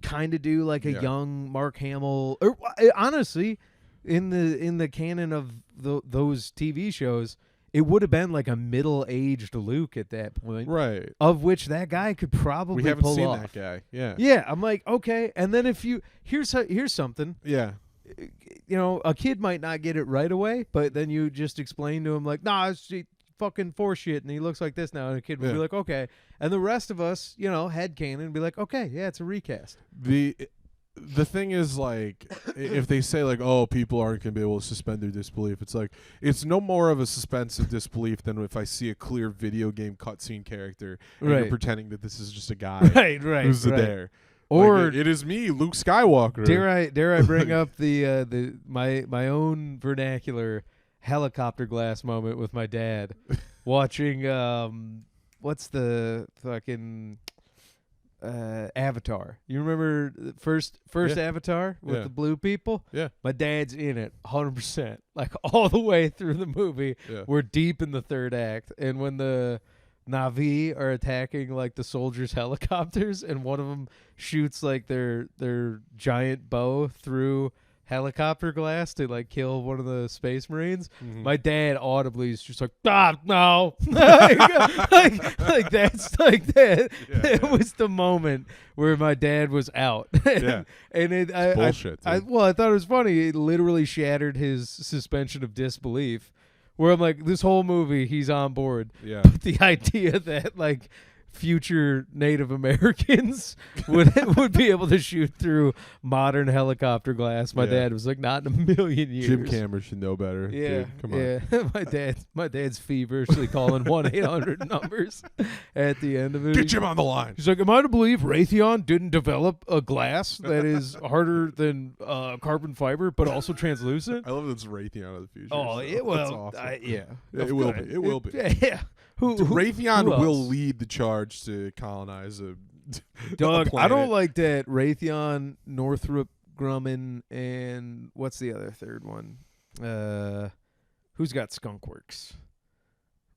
kind of do like a young Mark Hamill. Or honestly, in the canon of those TV shows, it would have been like a middle-aged Luke at that point, right? of which that guy could probably We haven't pull seen off. that guy. Yeah. Yeah, I'm like, okay, and then if you here's something. Yeah. You know, a kid might not get it right away, but then you just explain to him like, nah, it's fucking force shit, and he looks like this now, and the kid will be like, okay, and the rest of us, you know, headcanon and be like, okay, yeah, it's a recast. The thing is, like, if they say like, oh, people aren't gonna be able to suspend their disbelief, it's like it's no more of a suspense of disbelief than if I see a clear video game cutscene character and you're Right. pretending that this is just a guy right, who's right. there. Or Like, it is me, Luke Skywalker. dare I bring up my own vernacular helicopter glass moment with my dad watching what's the fucking Avatar. You remember the first Avatar with the blue people? Yeah. My dad's in it 100%. Like all the way through the movie. Yeah. We're deep in the third act, and when the Na'vi are attacking like the soldiers' helicopters, and one of them shoots like their giant bow through helicopter glass to like kill one of the space marines. Mhm. My dad audibly is just like, no, like that's like that. Yeah, It yeah. was the moment where my dad was out. Yeah. And it, It's bullshit. I dude. thought it was funny. It literally shattered his suspension of disbelief. Where I'm like, this whole movie, he's on board. Yeah. But the idea that like future Native Americans would be able to shoot through modern helicopter glass, my Yeah. dad was like, not in a million years. Jim Cameron should know better. Yeah, Dude, come on. yeah. my dad's feverishly calling 1-800 numbers at the end of it. Get Jim on the line. He's like, am I to believe Raytheon didn't develop a glass that is harder than carbon fiber but also translucent? I love that it's Raytheon of the future. Oh, so it that's will. awesome. Yeah, It will be. It will be. Yeah. Raytheon who will else? lead the charge to colonize a Doug, a I don't planet. like that Raytheon, Northrop Grumman, and what's the other third one? Who's got Skunk Works?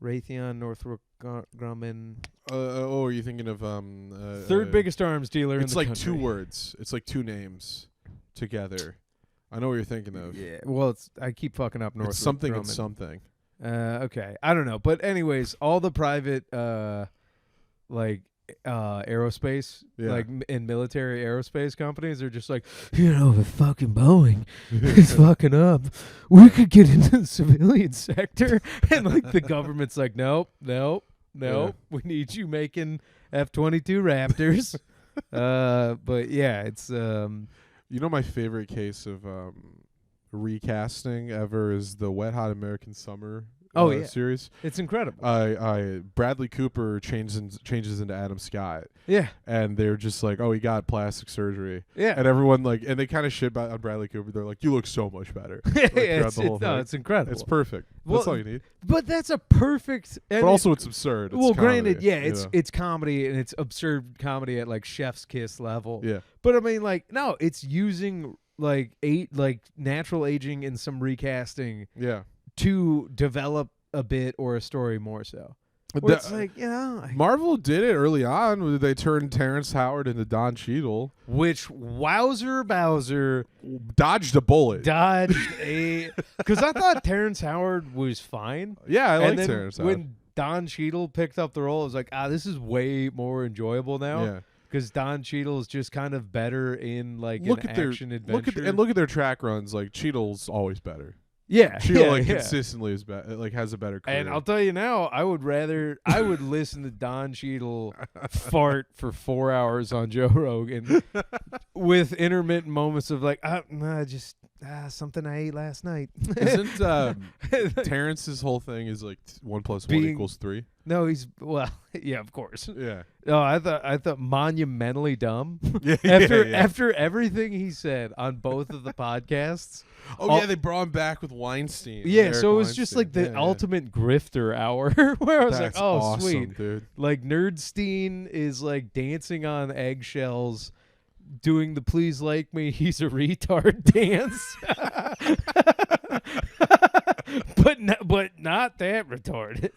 Raytheon, Northrop Grumman. Oh, are you thinking of Third biggest arms dealer in It's the like country. 2 words. It's like 2 names together. I know what you're thinking of. Yeah, well, I keep fucking up Northrop It's something Grumman. and something. Okay, I don't know, but anyways, all the private aerospace, Yeah. like in military aerospace companies are just like, you know, if fucking Boeing is fucking up, we could get into the civilian sector, and like the government's like, nope, we need you making F-22 Raptors. But yeah, it's You know, my favorite case of recasting ever is the Wet Hot American Summer series. it's incredible. Bradley Cooper changes into Adam Scott, Yeah, and they're just like, oh, he got plastic surgery. yeah. And everyone and they kind of shit on Bradley Cooper. They're like, you look so much better. Yeah, throughout the whole thing. it's incredible. It's perfect. Well, That's all you need. But that's a perfect. But also, it's absurd. It's well, comedy, granted, yeah, you know? it's comedy and it's absurd comedy at like Chef's Kiss level. Yeah. But I mean, like, no, it's using like natural aging and some recasting Yeah. to develop a bit or a story more so. Where it's like, Marvel did it early on. When they turned Terrence Howard into Don Cheadle. which Wowzer Bowser Dodged a bullet. dodged because I thought Terrence Howard was fine. Yeah, I And like then Terrence Howard. when Don Cheadle picked up the role, I was like, this is way more enjoyable now. Yeah. Because Don Cheadle is just kind of better in like Look an at their action adventure. look at their track runs. Like Cheadle's always better. yeah, Cheadle yeah. consistently is like has a better career. And I'll tell you now, I would listen to Don Cheadle fart for 4 hours on Joe Rogan with intermittent moments of like, just something I ate last night. Isn't Terrence's whole thing is like 1 + 1 Being- = 3? No, yeah, of course. Yeah. No, I thought monumentally dumb. Yeah. After everything he said on both of the podcasts. Oh yeah, they brought him back with Weinstein. Yeah, Eric so it was just Weinstein. like the Yeah, yeah. ultimate grifter hour where I was That's like, oh, awesome, sweet. dude. Like Nerdstein is like dancing on eggshells, doing the please like me, he's a retard dance. but not that retarded.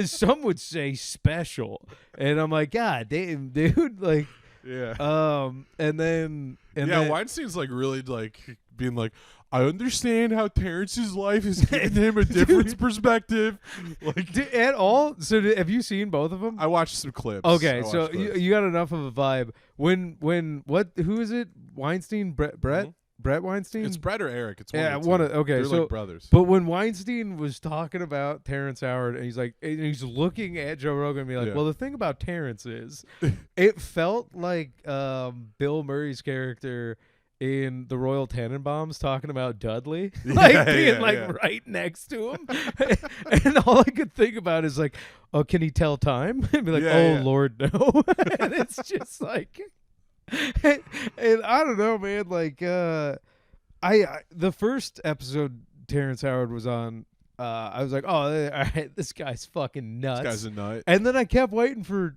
Some would say special. And I'm like, God damn, dude. Like, Yeah. and then Weinstein's like really like being like, I understand how Terrence's life has given him a different perspective. Like at all. So have you seen both of them? I watched some clips. Okay, I so watched clips. you got enough of a vibe. Who is it? Weinstein? Brett? Brett Weinstein? It's Brett or Eric. It's one Yeah, of the one two. of okay. They're So like brothers. but when Weinstein was talking about Terrence Howard, and he's looking at Joe Rogan and be like, Yeah. well, the thing about Terrence is, it felt like Bill Murray's character in the Royal Tenenbaums talking about Dudley, being right next to him, and all I could think about is like, oh, can he tell time? And be like, Lord, no. And it's just like, and I don't know, man. Like, I the first episode Terrence Howard was on, I was like, oh, all right, this guy's fucking nuts. This guy's a nut. And then I kept waiting for,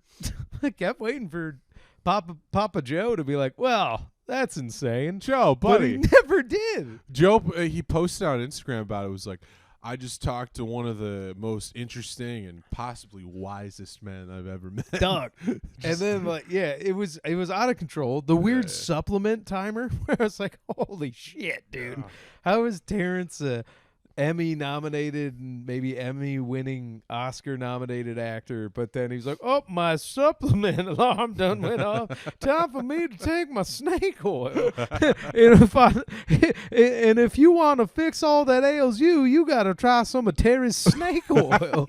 Papa Joe to be like, well, that's insane. Joe, But he buddy. never did. Joe, he posted on Instagram about it. It was like, I just talked to one of the most interesting and possibly wisest men I've ever met. Dog. And then it was out of control. The weird supplement timer where I was like, holy shit, dude. Yeah. How is Terrence Emmy nominated and maybe Emmy winning Oscar nominated actor, but then he's like, oh, my supplement alarm done went off. Time for me to take my snake oil. and if you want to fix all that ails you gotta try some of Terry's snake oil.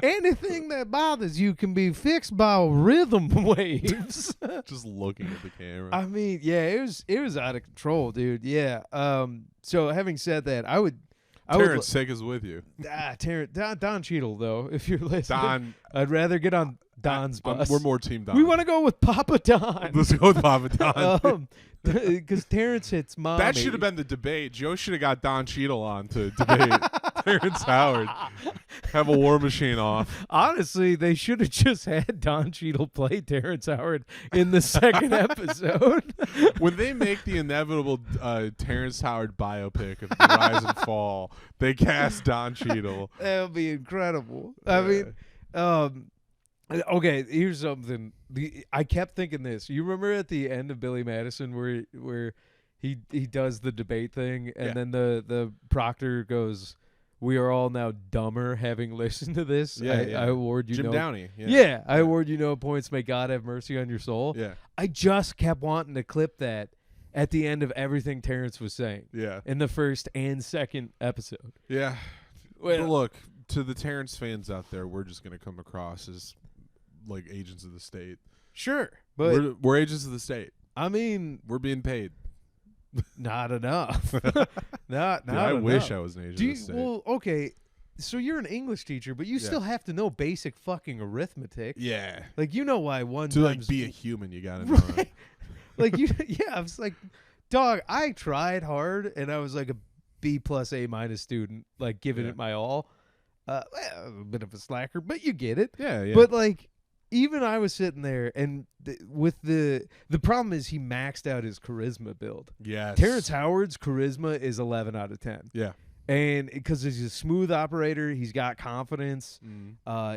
Anything that bothers you can be fixed by rhythm waves. Just looking at the camera. I mean, yeah, it was out of control, dude. Yeah. So having said that, Terrence, take us with you. Don Cheadle though, if you're listening. Don. I'd rather get on Don's bus. We're more team Don. We want to go with Papa Don. Let's go with Papa Don. Because Terrence hits mommy. That should have been the debate. Joe should have got Don Cheadle on to debate Terrence Howard. Have a war machine off. Honestly, they should have just had Don Cheadle play Terrence Howard in the second episode. When they make the inevitable Terrence Howard biopic of the Rise and Fall, they cast Don Cheadle. That would be incredible. I mean, okay, here's something. I kept thinking this. You remember at the end of Billy Madison where he does the debate thing, and then the proctor goes, "We are all now dumber having listened to this." I award you Jim no Downey. I award you no points. May God have mercy on your soul. Yeah. I just kept wanting to clip that at the end of everything Terrence was saying. Yeah. In the first and second episode. Yeah. Well, But look, to the Terrence fans out there, we're just going to come across as like agents of the state. Sure, but We're agents of the state. I mean, We're being paid. not enough. not Dude, I enough. wish I was an agent Do of you, the state. well, okay. So you're an English teacher, but you Yeah. still have to know basic fucking arithmetic. Yeah. Like you know why one To like times be a human, you got to know right. that. Like you, yeah. I was like, dog. I tried hard, and I was like a B plus A- student, like giving Yeah. it my all. Well, a bit of a slacker, but you get it. Yeah, yeah. But like, even I was sitting there, and with the problem is he maxed out his charisma build. Yes. Terrence Howard's charisma is 11 out of 10. Yeah. And because he's a smooth operator, he's got confidence.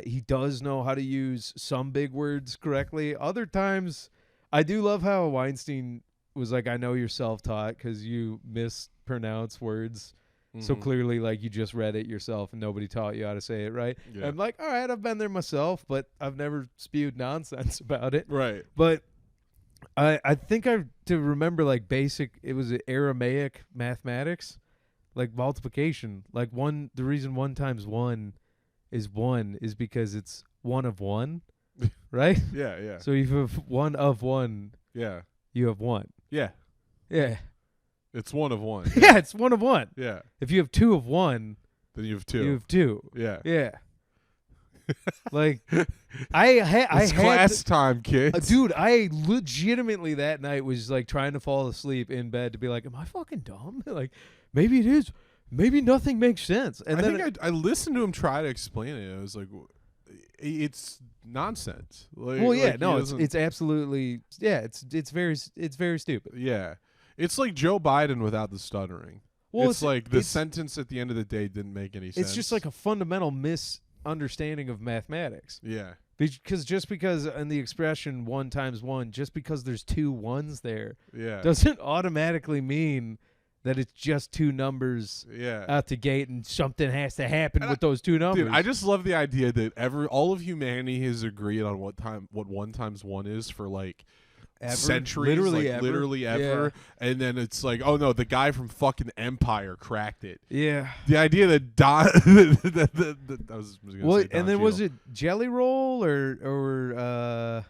He does know how to use some big words correctly. Other times, I do love how Weinstein was like, I know you're self-taught because you mispronounce words. So clearly, like, you just read it yourself and nobody taught you how to say it right. Yeah. I'm like, all right, I've been there myself, but I've never spewed nonsense about it. Right. But I think I to remember, like, it was Aramaic mathematics. Like multiplication, like the reason 1 times 1 is 1 is because it's 1 of 1, right? Yeah, yeah. So if you have 1 of 1, Yeah. you have 1. Yeah. Yeah. It's 1 of 1. Yeah, it's 1 of 1. Yeah. If you have 2 of 1, Then you have 2. you have 2. Yeah. Yeah. Like I It's had class time, kids. dude, I legitimately that night was like trying to fall asleep in bed to be like, am I fucking dumb? Like, maybe it is. Maybe nothing makes sense. And I then think I listened to him try to explain it. I was like, it's nonsense. Like, well, yeah, like, no, it's absolutely, yeah, it's very stupid. Yeah. It's like Joe Biden without the stuttering. Well, it's like the sentence at the end of the day didn't make any sense. It's just like a fundamental misunderstanding of mathematics. Yeah. Because in the expression 1 times 1, just because there's 2 ones there, Yeah. doesn't automatically mean that it's just 2 numbers Yeah. out the gate and something has to happen with those 2 numbers. Dude, I just love the idea that all of humanity has agreed on what 1 times 1 is for like centuries, literally ever. Yeah. And then it's like, oh no, the guy from fucking Empire cracked it. Yeah. The idea that Don that was gonna Well, say Don and then Cheadle. was it Jelly Roll or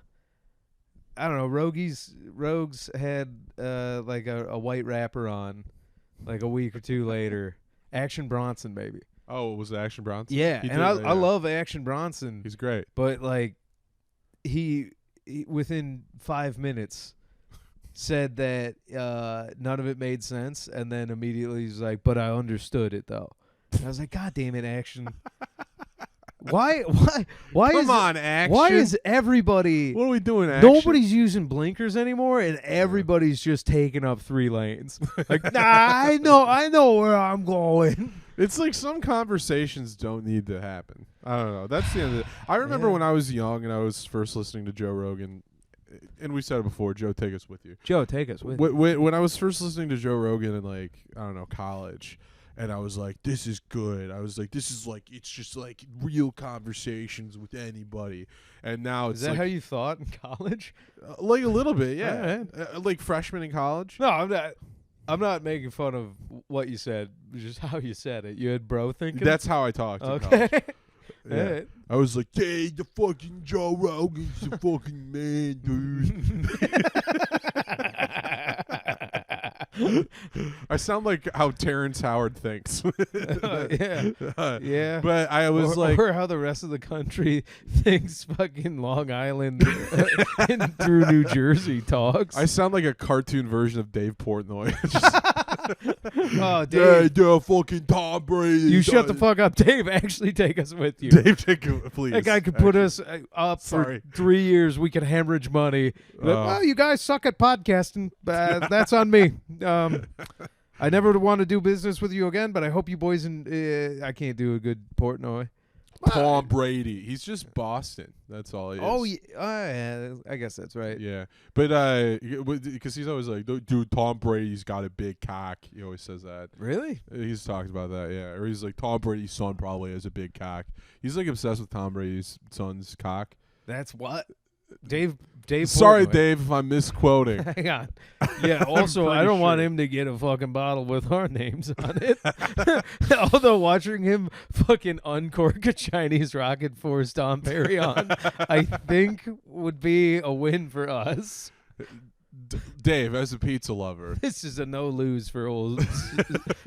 I don't know, Rogues had like a white rapper on like a week or 2 later. Action Bronson, maybe. Oh, was it Action Bronson? Yeah, He and did, I love Action Bronson. He's great. But like he within 5 minutes said that none of it made sense, and then immediately he's like, but I understood it though. And I was like, God damn it, Action. Why Come on, Action. Why is everybody What are we doing, Action? nobody's using blinkers anymore and everybody's just taking up 3 lanes? Like, nah, I know where I'm going. It's like some conversations don't need to happen. I don't know. That's the end of it. I remember when I was young and I was first listening to Joe Rogan, and we said it before, Joe, take us with you. Joe, take us with you. When I was first listening to Joe Rogan in, like, I don't know, college, and I was like, this is good. I was like, this is like, it's just like real conversations with anybody. And now it's Is that like, how you thought in college? like a little bit, yeah. All right. Like freshman in college. No, I'm not making fun of what you said, just how you said it. You had bro thinking? That's how I talked in okay. college. Yeah. Alright. I was like, hey, the fucking Joe Rogan's the fucking man, dude. I sound like how Terrence Howard thinks. Yeah. Yeah. But I was like, or how the rest of the country thinks fucking Long Island and through New Jersey talks. I sound like a cartoon version of Dave Portnoy. Oh, Dave. Yeah, fucking Tom Brady. You shut the fuck up, Dave. Actually, take us with you. Dave, please. That guy could put us up Sorry. for 3 years. We could hemorrhage money. Like, oh, you guys suck at podcasting. That's on me. I never want to do business with you again, but I hope you boys I can't do a good Portnoy. Tom Brady. He's just Boston. That's all he is. Oh, yeah, I guess that's right. Yeah. But because he's always like, dude, Tom Brady's got a big cock. He always says that. Really? He's talked about that, yeah. Or he's like, Tom Brady's son probably has a big cock. He's like obsessed with Tom Brady's son's cock. That's what? Dave Sorry, Portnoy. Dave, if I'm misquoting. Hang on. Yeah, also, I pretty don't want sure. him to get a fucking bottle with our names on it. Although watching him fucking uncork a Chinese rocket for Dom Perignon, I think would be a win for us. Dave, as a pizza lover. This is a no-lose for old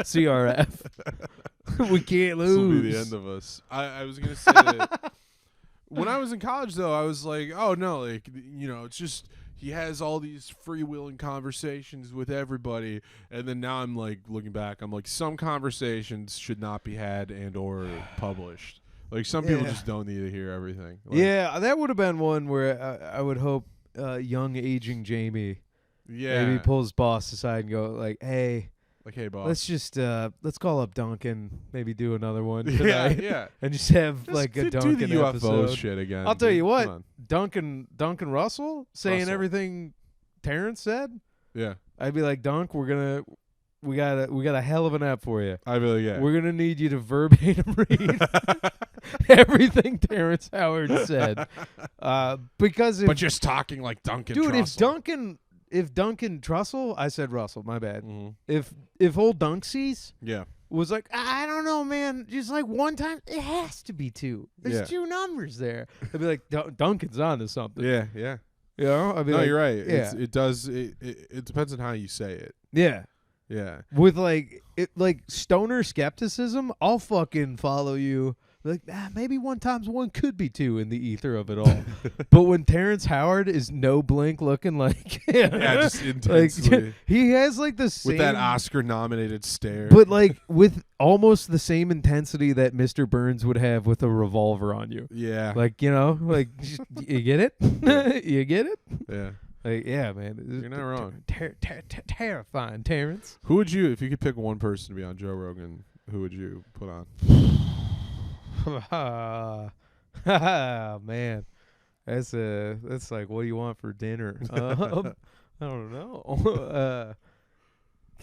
CRF. We can't lose. This will be the end of us. I was going to say that when I was in college, though, I was like, oh, no, like, you know, it's just he has all these freewheeling conversations with everybody. And then now I'm like, looking back, I'm like, some conversations should not be had and or published. Like some people Yeah. just don't need to hear everything. Like, Yeah, that would have been one where I would hope young aging Jamie yeah. maybe pull his boss aside and go like, "Hey, Like, hey, boss. let's just let's call up Duncan, maybe do another one yeah, tonight, yeah. and just have Just like a do Duncan the UFO episode." shit again. I'll tell dude. you Come what, on. Duncan Russell saying Russell. everything Terrence said, Yeah. I'd be like, Dunk, we got a hell of an app for you. I really, yeah. We're gonna need you to verbatim read everything Terrence Howard said, because if, But just talking like Duncan dude, Trussell. if Duncan Trussell, I said Russell, my bad. Mhm. If old Dunksies Yeah. was like, I don't know, man, just like one time, it has to be two. There's Yeah. two numbers there. I'd be like, Duncan's onto something. Yeah, yeah. You know, I'd be No, like, you're right. Yeah, It does. It depends on how you say it. yeah. Yeah. With like stoner skepticism, I'll fucking follow you. Like, maybe one times one could be two in the ether of it all. But when Terrence Howard is no blink looking like, Yeah, just like intensely. he has like the same With that Oscar-nominated stare. but like with almost the same intensity that Mr. Burns would have with a revolver on you. Yeah. Like, you know, like you get it? You get it? Yeah. Like, yeah, man. You're not wrong. Terrifying, Terrence. Who would you, if you could pick one person to be on Joe Rogan, who would you put on? Man, that's like, what do you want for dinner? I don't know.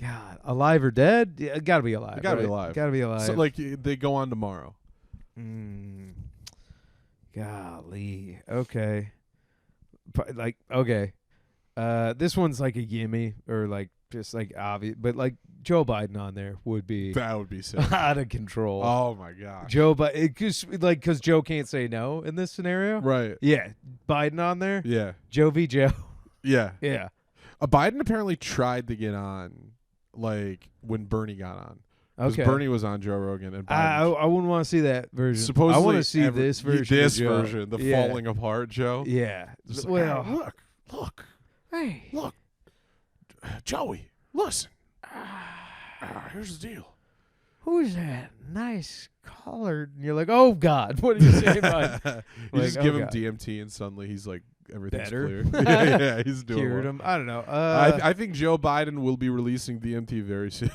God, alive or dead? Yeah, gotta be alive. Gotta be right? alive. Gotta be alive. So like they go on tomorrow. Golly. Okay. Like, okay. This one's like a gimme or like just like obvious, but like Joe Biden on there would be That would be sick. out of control. Oh my god. Joe Biden, because Joe can't say no in this scenario. Right. Yeah, Biden on there. Yeah. Joe v. Joe. Yeah. Yeah. Biden apparently tried to get on, like when Bernie got on. Because Okay. Bernie was on Joe Rogan and Biden. I wouldn't want to see that version. Supposedly, I want to see this version. This of Joe. version, the Yeah. falling apart Joe. Yeah. Just Well, like, look, hey. look, Joey, listen. Here's the deal. Who's that nice colored? And you're like, oh God, what are you saying? About You like, just give oh, him God. DMT and suddenly he's like everything's Better. clear. yeah, he's doing Cured well. him. I don't know. I think Joe Biden will be releasing DMT very soon.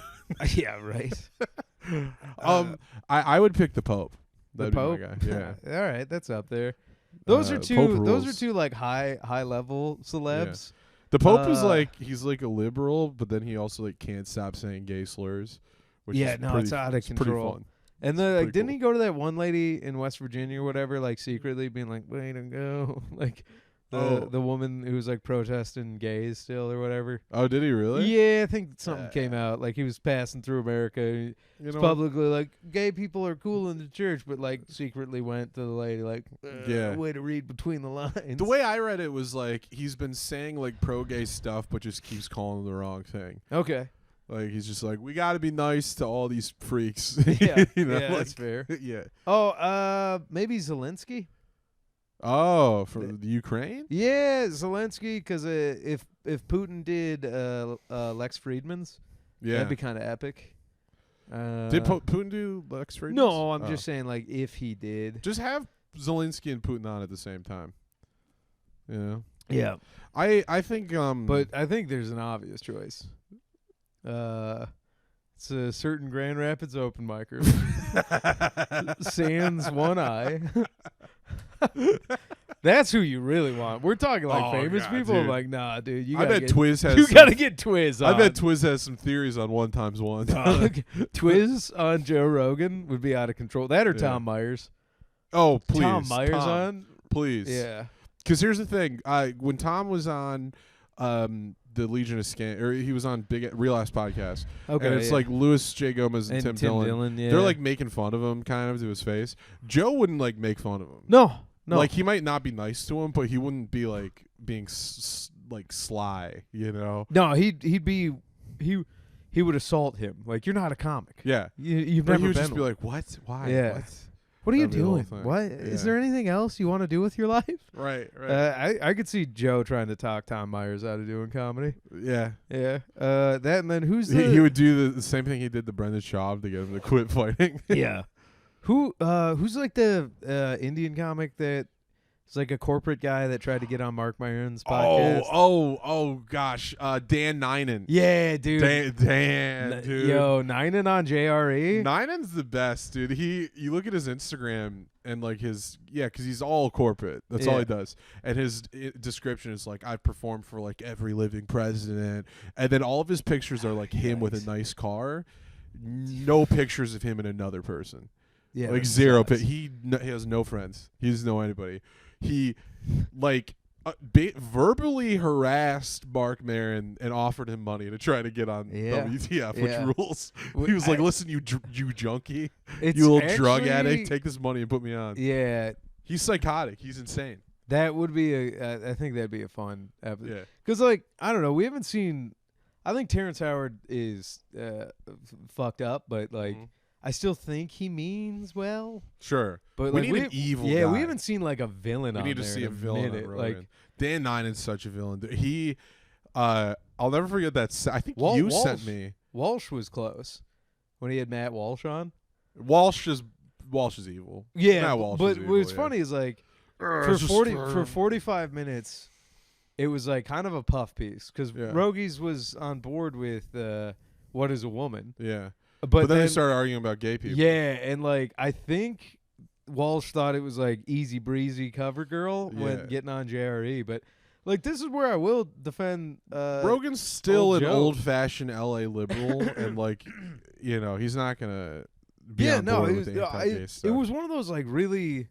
Yeah, right. I would pick the Pope. The That'd Pope. be my guy. Yeah. All right, that's up there. Those are Pope two. Those are rules. two like high level celebs. The Pope is Uh, like he's like a liberal, but then he also like can't stop saying gay slurs. Which Yeah, is no, pretty, it's out of pretty control. fun. And It's then like, pretty didn't cool. he go to that one lady in West Virginia or whatever, like secretly being like, "Way to go," like the woman who was like protesting gays still or whatever. Oh, did he really? Yeah, I think something came out. Like he was passing through America. You He's know, publicly like, gay people are cool in the church, but like secretly went to the lady like, Yeah. way to read between the lines. the way I read it was like he's been saying like pro-gay stuff, but just keeps calling them the wrong thing. Okay. Like he's just like, we got to be nice to all these freaks. Yeah. you know, Yeah, that's like- fair. yeah. Oh, maybe Zelensky. Oh, from the Ukraine? Yeah, Zelensky. Because if Putin did Lex Friedman's, Yeah. that'd be kind of epic. Did Putin do Lex Friedman's? No, I'm Oh. just saying like if he did. Just have Zelensky and Putin on at the same time. Yeah. Yeah. I think But I think there's an obvious choice. It's a certain Grand Rapids open micer. Sans one eye. That's who you really want. We're talking like Oh, famous God, people. dude. I'm like, nah, dude. You I gotta bet get, Twiz has you some- gotta get Twiz on. I bet Twiz has some theories on 1x1. Twiz on Joe Rogan would be out of control. That or Yeah. Tom Myers. Oh, please. Tom Myers Tom, on. Please. Yeah. Because here's the thing. When Tom was on the Legion of Scan, or he was on Big Real Ass Podcast, Okay. and it's yeah. like Louis J. Gomez and, and Tim Dillon. Yeah. They're like making fun of him kind of to his face. Joe wouldn't like make fun of him. no. Like he might not be nice to him, but he wouldn't be like being like sly, you know? No, he would assault him. Like, you're not a comic. Yeah. You've But never he would been just be one. like, "What? Why? Yeah. What?" What are you That'd be the whole doing? thing. What is Yeah. there anything else you want to do with your life? Right. Right. I could see Joe trying to talk Tom Myers out of doing comedy. Yeah. Yeah. That and then who's the He would do the same thing he did to Brendan Schaub to get him to quit fighting. yeah. Who's like the Indian comic that is like a corporate guy that tried to get on Mark Maron's podcast? Oh, gosh. Dan Ninen. Yeah, dude. Dan, dude. Yo, Ninen on JRE. Ninen's the best, dude. You look at his Instagram and like because he's all corporate. That's all he does. And his description is like, I've performed for like every living president. And then all of his pictures are like him with a nice car. No pictures of him and another person. Yeah, like zero. He has no friends. He doesn't know anybody. He like verbally harassed Mark Maron and offered him money to try to get on WTF, which rules. He was like, "Listen, you junkie, you little drug addict, take this money and put me on." Yeah, he's psychotic. He's insane. That would be I think that'd be a fun episode. Yeah, because like I don't know, we haven't seen. I think Terrence Howard is fucked up, but like. I still think he means well. Sure. But we like, need an evil guy. Yeah, we haven't seen like a villain on there. We need to see a villain on Rogan. Like, Dan Ninen's such a villain. He, I'll never forget that. I think you sent me. Walsh was close when he had Matt Walsh on. Walsh is evil. Yeah, Matt Walsh but is evil, what's funny is like for 45 minutes, it was like kind of a puff piece because Rogies was on board with What Is a Woman. Yeah. But then they started arguing about gay people. Yeah, and like I think Walsh thought it was like easy breezy cover girl when getting on JRE, but like this is where I will defend Rogan's still an Joe. Old-fashioned LA liberal and like he's not gonna be on board with the anti-gay stuff. It was one of those like really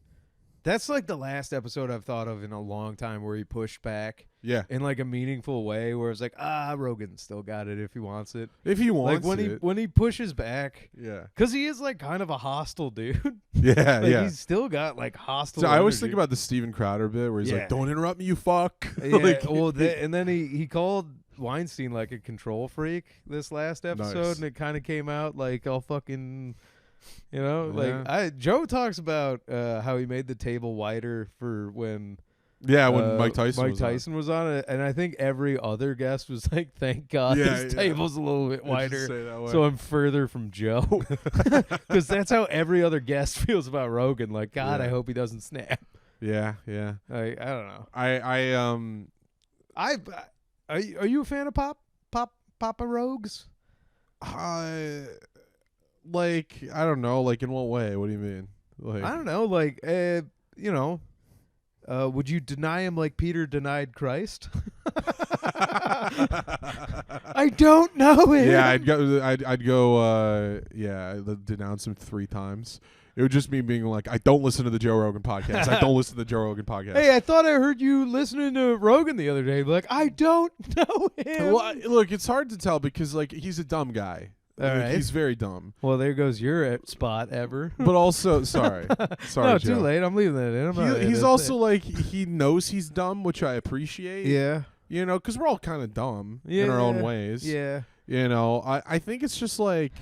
that's like the last episode I've thought of in a long time where he pushed back. Yeah. In like a meaningful way where it's like, Rogan still got it if he wants it. If he wants like when he pushes back. Yeah. Because he is like kind of a hostile dude. Yeah, like yeah. He's still got like hostile So I always energy. think about the Steven Crowder bit where he's like, don't interrupt me, you fuck. Yeah, like, and then he called Weinstein like a control freak this last episode and it kind of came out like all fucking... Joe talks about how he made the table wider for when Mike Tyson was on it, and I think every other guest was like, "Thank God this table's a little bit wider, so I'm further from Joe," because that's how every other guest feels about Rogan. Like, God, I hope he doesn't snap. Yeah. I don't know. Are you a fan of Papa Rogues? Like, I don't know. Like, in what way? What do you mean? Like, I don't know. Like, would you deny him like Peter denied Christ? I don't know him. Yeah, I'd go. I'd denounce him 3 times. It would just mean being like, I don't listen to the Joe Rogan podcast. I don't listen to the Joe Rogan podcast. Hey, I thought I heard you listening to Rogan the other day. Like, I don't know him. Well, look, it's hard to tell because like he's a dumb guy. Right. He's very dumb. Well, there goes your spot ever. But also, sorry, no, Joe. too late. I'm leaving that in. He's also like he knows he's dumb, which I appreciate. Yeah, because we're all kind of dumb in our own ways. Yeah, I think it's just like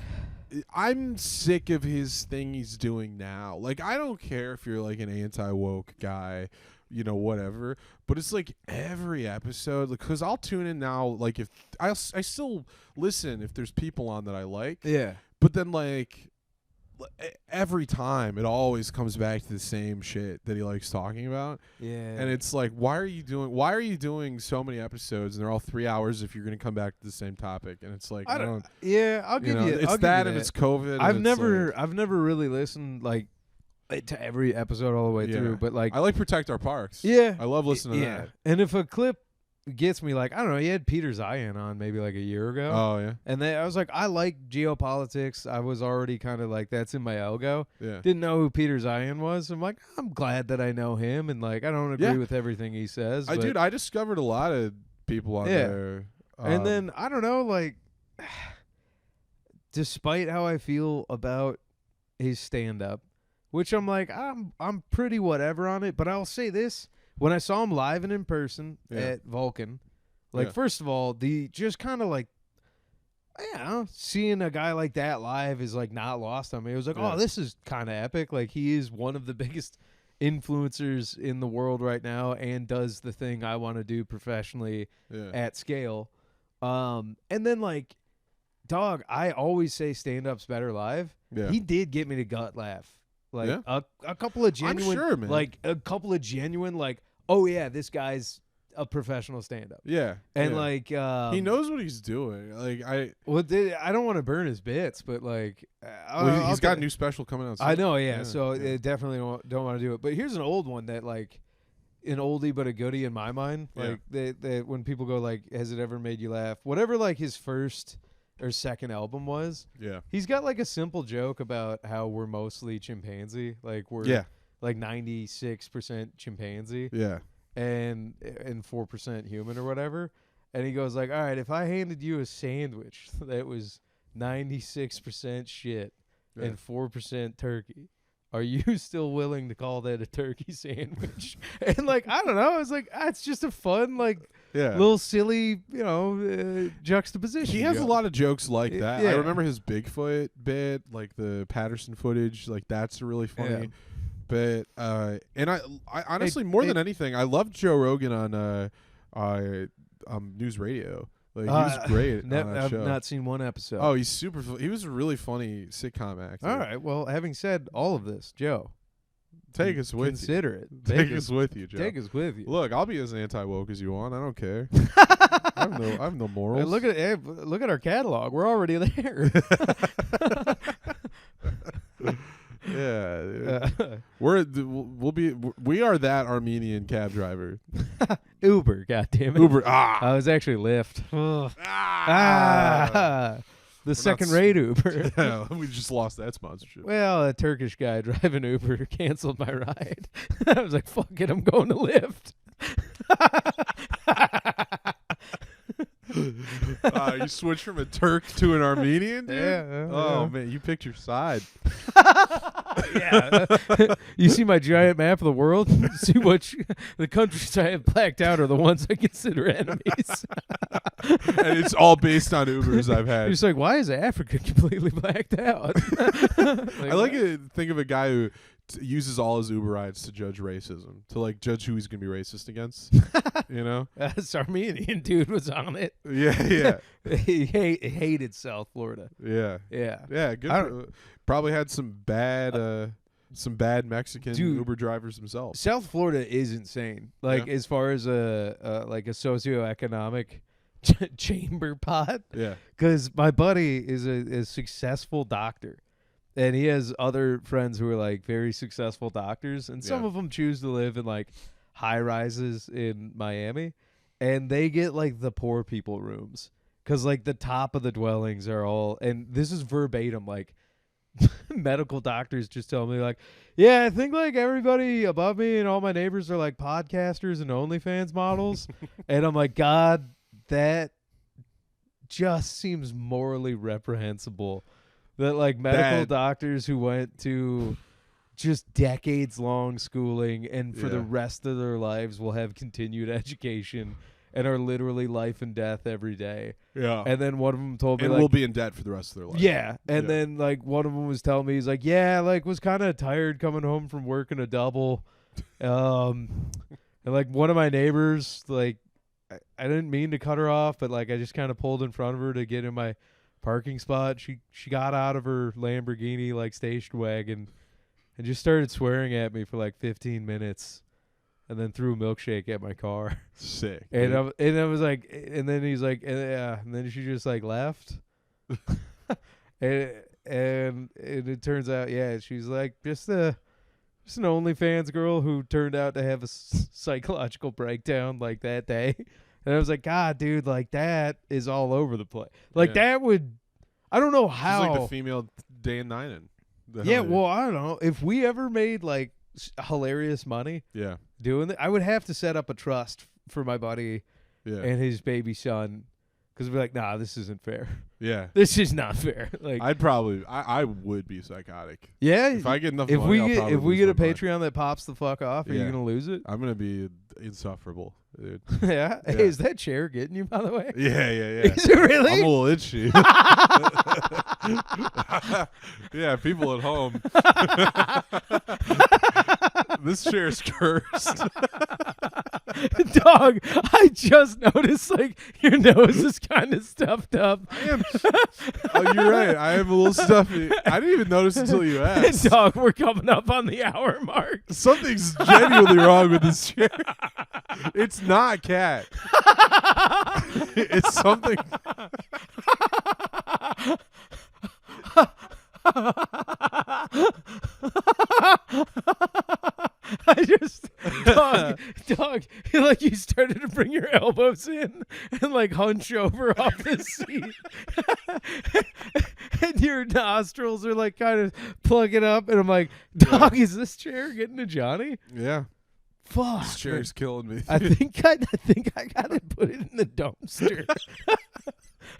I'm sick of his thing he's doing now. Like I don't care if you're like an anti-woke guy. Whatever. But it's like every episode, because I'll tune in now. Like if I still listen if there's people on that I like. Yeah. But then like every time it always comes back to the same shit that he likes talking about. Yeah. And it's like, why are you doing so many episodes and they're all 3 hours if you're gonna come back to the same topic? And it's like, I don't. Yeah, I'll give you. It's that and it's COVID. I've never really listened like to every episode all the way through, but like I like Protect Our Parks. Yeah, I love listening to that. And if a clip gets me, like I don't know, he had Peter Zion on maybe like a year ago. Oh yeah, and then I was like, I like geopolitics. I was already kind of like that's in my algo. Yeah, didn't know who Peter Zion was. I'm like, I'm glad that I know him, and like I don't agree with everything he says. I discovered a lot of people on there, and then I don't know, like, despite how I feel about his stand up. Which I'm like, I'm pretty whatever on it, but I'll say this. When I saw him live and in person at Vulcan, like, first of all, the just kind of like, seeing a guy like that live is like not lost on me. It was like, oh, this is kind of epic. Like, he is one of the biggest influencers in the world right now and does the thing I want to do professionally at scale. And then, like, dog, I always say stand-up's better live. Yeah. He did get me to gut laugh Like Yeah. a couple of genuine, sure, man. like a couple of genuine, like, oh yeah, this guy's a professional stand-up. Yeah. And yeah. like he knows what he's doing. Like I don't want to burn his bits, but like he's got a new special coming out soon. I know, yeah. So yeah. definitely don't want to do it. But here's an old one that like an oldie but a goodie in my mind. Like they when people go like, has it ever made you laugh? Whatever like his first or second album was. Yeah. He's got like a simple joke about how we're mostly chimpanzee. Like we're like 96% chimpanzee. Yeah. And 4% human or whatever. And he goes like, all right, if I handed you a sandwich that was 96% shit and 4% turkey, are you still willing to call that a turkey sandwich? And like, I don't know. It's like, it's just a fun, like, little silly, juxtaposition. He has a lot of jokes like that. Yeah. I remember his Bigfoot bit, like the Patterson footage. Like that's really funny. Yeah. But and I honestly more than anything, I loved Joe Rogan on News Radio. Like he was great on that I've show. not seen one episode. Oh, he's super. He was a really funny sitcom actor. All right. Well, having said all of this, Joe, take us with consider you. it. Take us with you, Joe. Take us with you. Look, I'll be as anti-woke as you want. I don't care. I have no morals. Hey, look at our catalog. We're already there. Yeah, we are that Armenian cab driver. Uber, goddammit. Uber. I was actually Lyft. The second-rate Uber. Yeah, we just lost that sponsorship. Well, a Turkish guy driving Uber canceled my ride. I was like, fuck it, I'm going to Lyft. You switched from a Turk to an Armenian, dude? Yeah. Oh, man, you picked your side. Yeah. You see my giant map of the world? See the countries I have blacked out are the ones I consider enemies. And it's all based on Ubers I've had. You're just like, why is Africa completely blacked out? I like to think of a guy who uses all his Uber rides to judge racism, to like judge who he's gonna be racist against. You know, this Armenian dude was on it. Yeah. He hated South Florida. Yeah. Good. Probably had some bad Mexican Uber drivers themselves. South Florida is insane. Like as far as a socioeconomic chamber pot. Yeah. Because my buddy is a successful doctor. And he has other friends who are like very successful doctors, and some of them choose to live in like high rises in Miami, and they get like the poor people rooms because like the top of the dwellings are all, and this is verbatim, like medical doctors just tell me like, yeah, I think like everybody above me and all my neighbors are like podcasters and OnlyFans models, and I'm like, God, that just seems morally reprehensible. That like medical doctors who went to just decades long schooling and for the rest of their lives will have continued education and are literally life and death every day. Yeah. And then one of them told me and like, will be in debt for the rest of their life. Yeah. And then like one of them was telling me, he's like, yeah, like was kind of tired coming home from working a double. And like one of my neighbors, like I didn't mean to cut her off, but like I just kind of pulled in front of her to get in my parking spot. She got out of her Lamborghini like station wagon and just started swearing at me for like 15 minutes and then threw a milkshake at my car. Sick. And I was like, and then he's like, and then she just like left. and it turns out, she's like just an OnlyFans girl who turned out to have a psychological breakdown like that day. And I was like, God, dude, like that is all over the place. Like that would, I don't know how. She's like the female Dan Ninen. Well, I don't know. If we ever made like hilarious money doing it, I would have to set up a trust for my buddy and his baby son. Because we'd be like, nah, this isn't fair. Yeah. This is not fair. Like I would be psychotic. Yeah. If I get enough money, if we get a Patreon that pops the fuck off, are you going to lose it? I'm going to be insufferable, dude. Yeah? Hey, is that chair getting you, by the way? Yeah. Is it really? I'm a little itchy. Yeah, people at home. This chair's cursed. Dog, I just noticed like your nose is kind of stuffed up. I am. Oh, you're right. I am a little stuffy. I didn't even notice until you asked. Dog, we're coming up on the hour mark. Something's genuinely wrong with this chair. It's not cat. It's something. I just dog, like you started to bring your elbows in and like hunch over off the seat, and your nostrils are like kind of plugging up, and I'm like, dog, is this chair getting to Johnny? Yeah. Fuck, This chair's killing me. I think I gotta put it in the dumpster.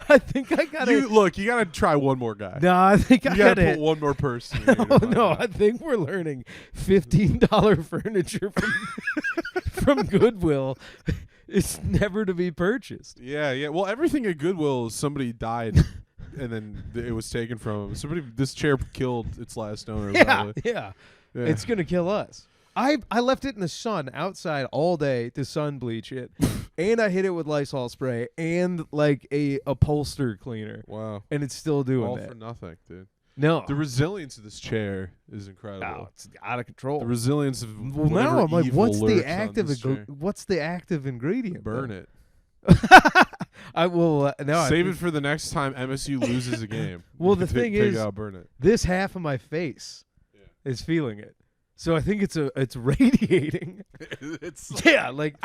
I think I gotta. You gotta try one more guy. No, I think You I gotta gotta put one more person. in here to No, find no, out. I think we're learning $15 furniture from Goodwill is never to be purchased. Yeah, yeah. Well, everything at Goodwill, somebody died, and then it was taken from him. This chair killed its last owner. Yeah, probably. yeah, Yeah. it's gonna kill us. I left it in the sun outside all day to sun bleach it, and I hit it with Lysol spray and like a upholster cleaner, Wow. and it's still doing All that. for nothing, dude. No, The resilience of this chair is incredible. oh, it's out of control. The resilience of Well, whatever now I'm like, evil what's the lurks on active? this chair. What's the active ingredient? Burn though? it. I will now. Save it for the next time MSU loses a game. Well, You the can thing take is- out, burn it. This half of my face is feeling it, so I think it's radiating. It's Yeah, like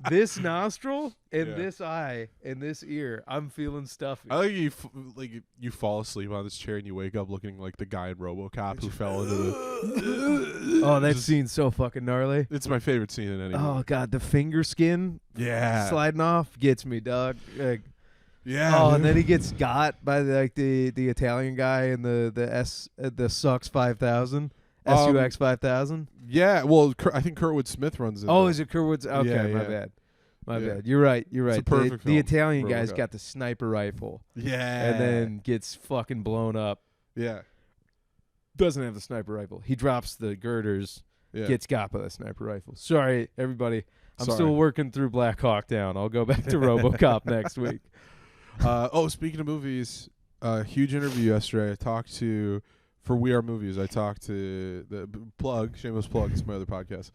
this nostril and Yeah. this eye and this ear. I'm feeling stuffy. I like you fall asleep on this chair and you wake up looking like the guy in RoboCop who fell into the. Oh, that Just- scene's so fucking gnarly. It's my favorite scene in any. Oh movie. god, the finger skin Yeah. sliding off gets me, dog. Like, Yeah. oh, and dude. then he gets got by the Italian guy in the Sux 5000. SUX 5000. Yeah. Well, I think Kurtwood Smith runs it. Oh, is it Kerwood's? Okay, Yeah, my yeah. bad. My Yeah. bad. You're right. You're It's a right. perfect The film, Italian guy's RoboCop. got the sniper rifle Yeah. and then gets fucking blown up. Yeah. Doesn't have the sniper rifle. He drops the girders, Yeah. gets got by the sniper rifle. Sorry, everybody. I'm Sorry. still working through Black Hawk Down. I'll go back to RoboCop next week. Speaking of movies, huge interview yesterday. I talked to for We Are Movies. I talked to the shameless plug. It's my other podcast.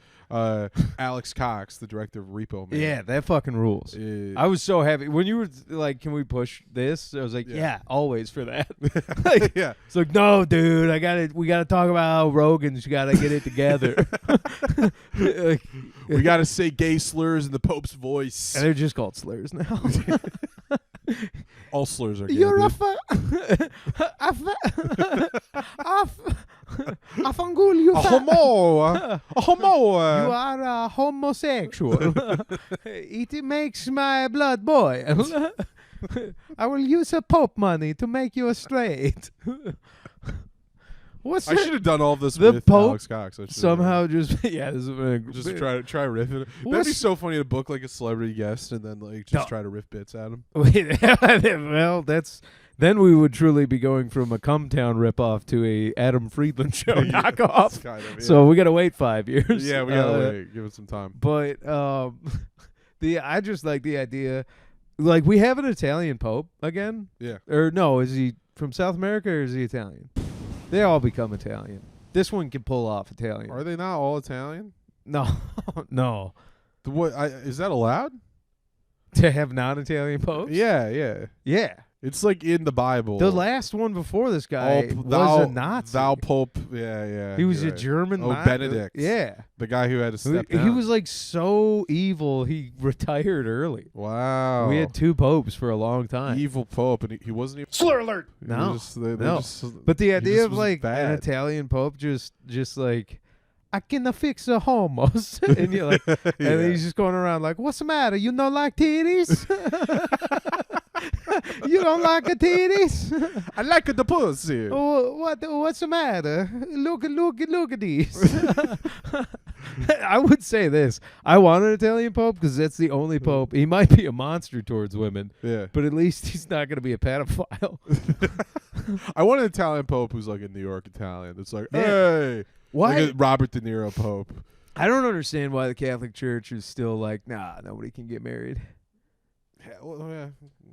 Alex Cox, the director of Repo Man. Yeah, that fucking rules. I was so happy when you were like, "Can we push this?" I was like, Yeah. "Yeah, always for that." Like, yeah. it's like, "No, dude, we gotta talk about how Rogan's got to get it together." Like, We got to say gay slurs in the Pope's voice. and they're just called slurs now. All slurs are gay. You're a dude. fangul, you A homo. A homo. You are a homosexual. It makes my blood boil. I will use a Pope money to make you a straight. What's I should have done all of this The with Pope Alex Cox. I should've- somehow just this is just try riffing. That'd be What's- so funny to book like a celebrity guest and then like just No. try to riff bits at him. Well, then we would truly be going from a Cumtown ripoff to a Adam Friedland show knockoff. It's kind of, yeah. So we gotta wait 5 years. Yeah, we gotta wait. Give it some time. But I just like the idea, like we have an Italian Pope again. Yeah. Or no, is he from South America or is he Italian? They all become Italian. This one can pull off Italian. Are they not all Italian? No, no. Is that allowed? To have non-Italian popes? Yeah, yeah. Yeah. It's like in the Bible. The last one before this guy was thou, a Nazi. Thou Pope. Yeah, yeah. He was you're a right. German Oh, Nazi. Benedict. Yeah. The guy who had to step He down. was like so evil, he retired early. Wow. We had 2 popes for a long time. evil Pope, and he wasn't even. Slur alert! he No. was just- they No. just- But the he idea just of was like an bad. Italian pope just like, I can fix the homos. And you're like, and Yeah. then he's just going around like, what's the matter? You don't like titties? You don't like the titties? I like the pussy. Oh, what's the matter? Look at these. I would say this. I want an Italian pope because that's the only pope. He might be a monster towards women, Yeah. but at least he's not going to be a pedophile. I want an Italian Pope who's like a New York Italian. It's like, Yeah. hey. Why? Like a Robert De Niro Pope. I don't understand why the Catholic Church is still like, nah, nobody can get married. Yeah, well, yeah.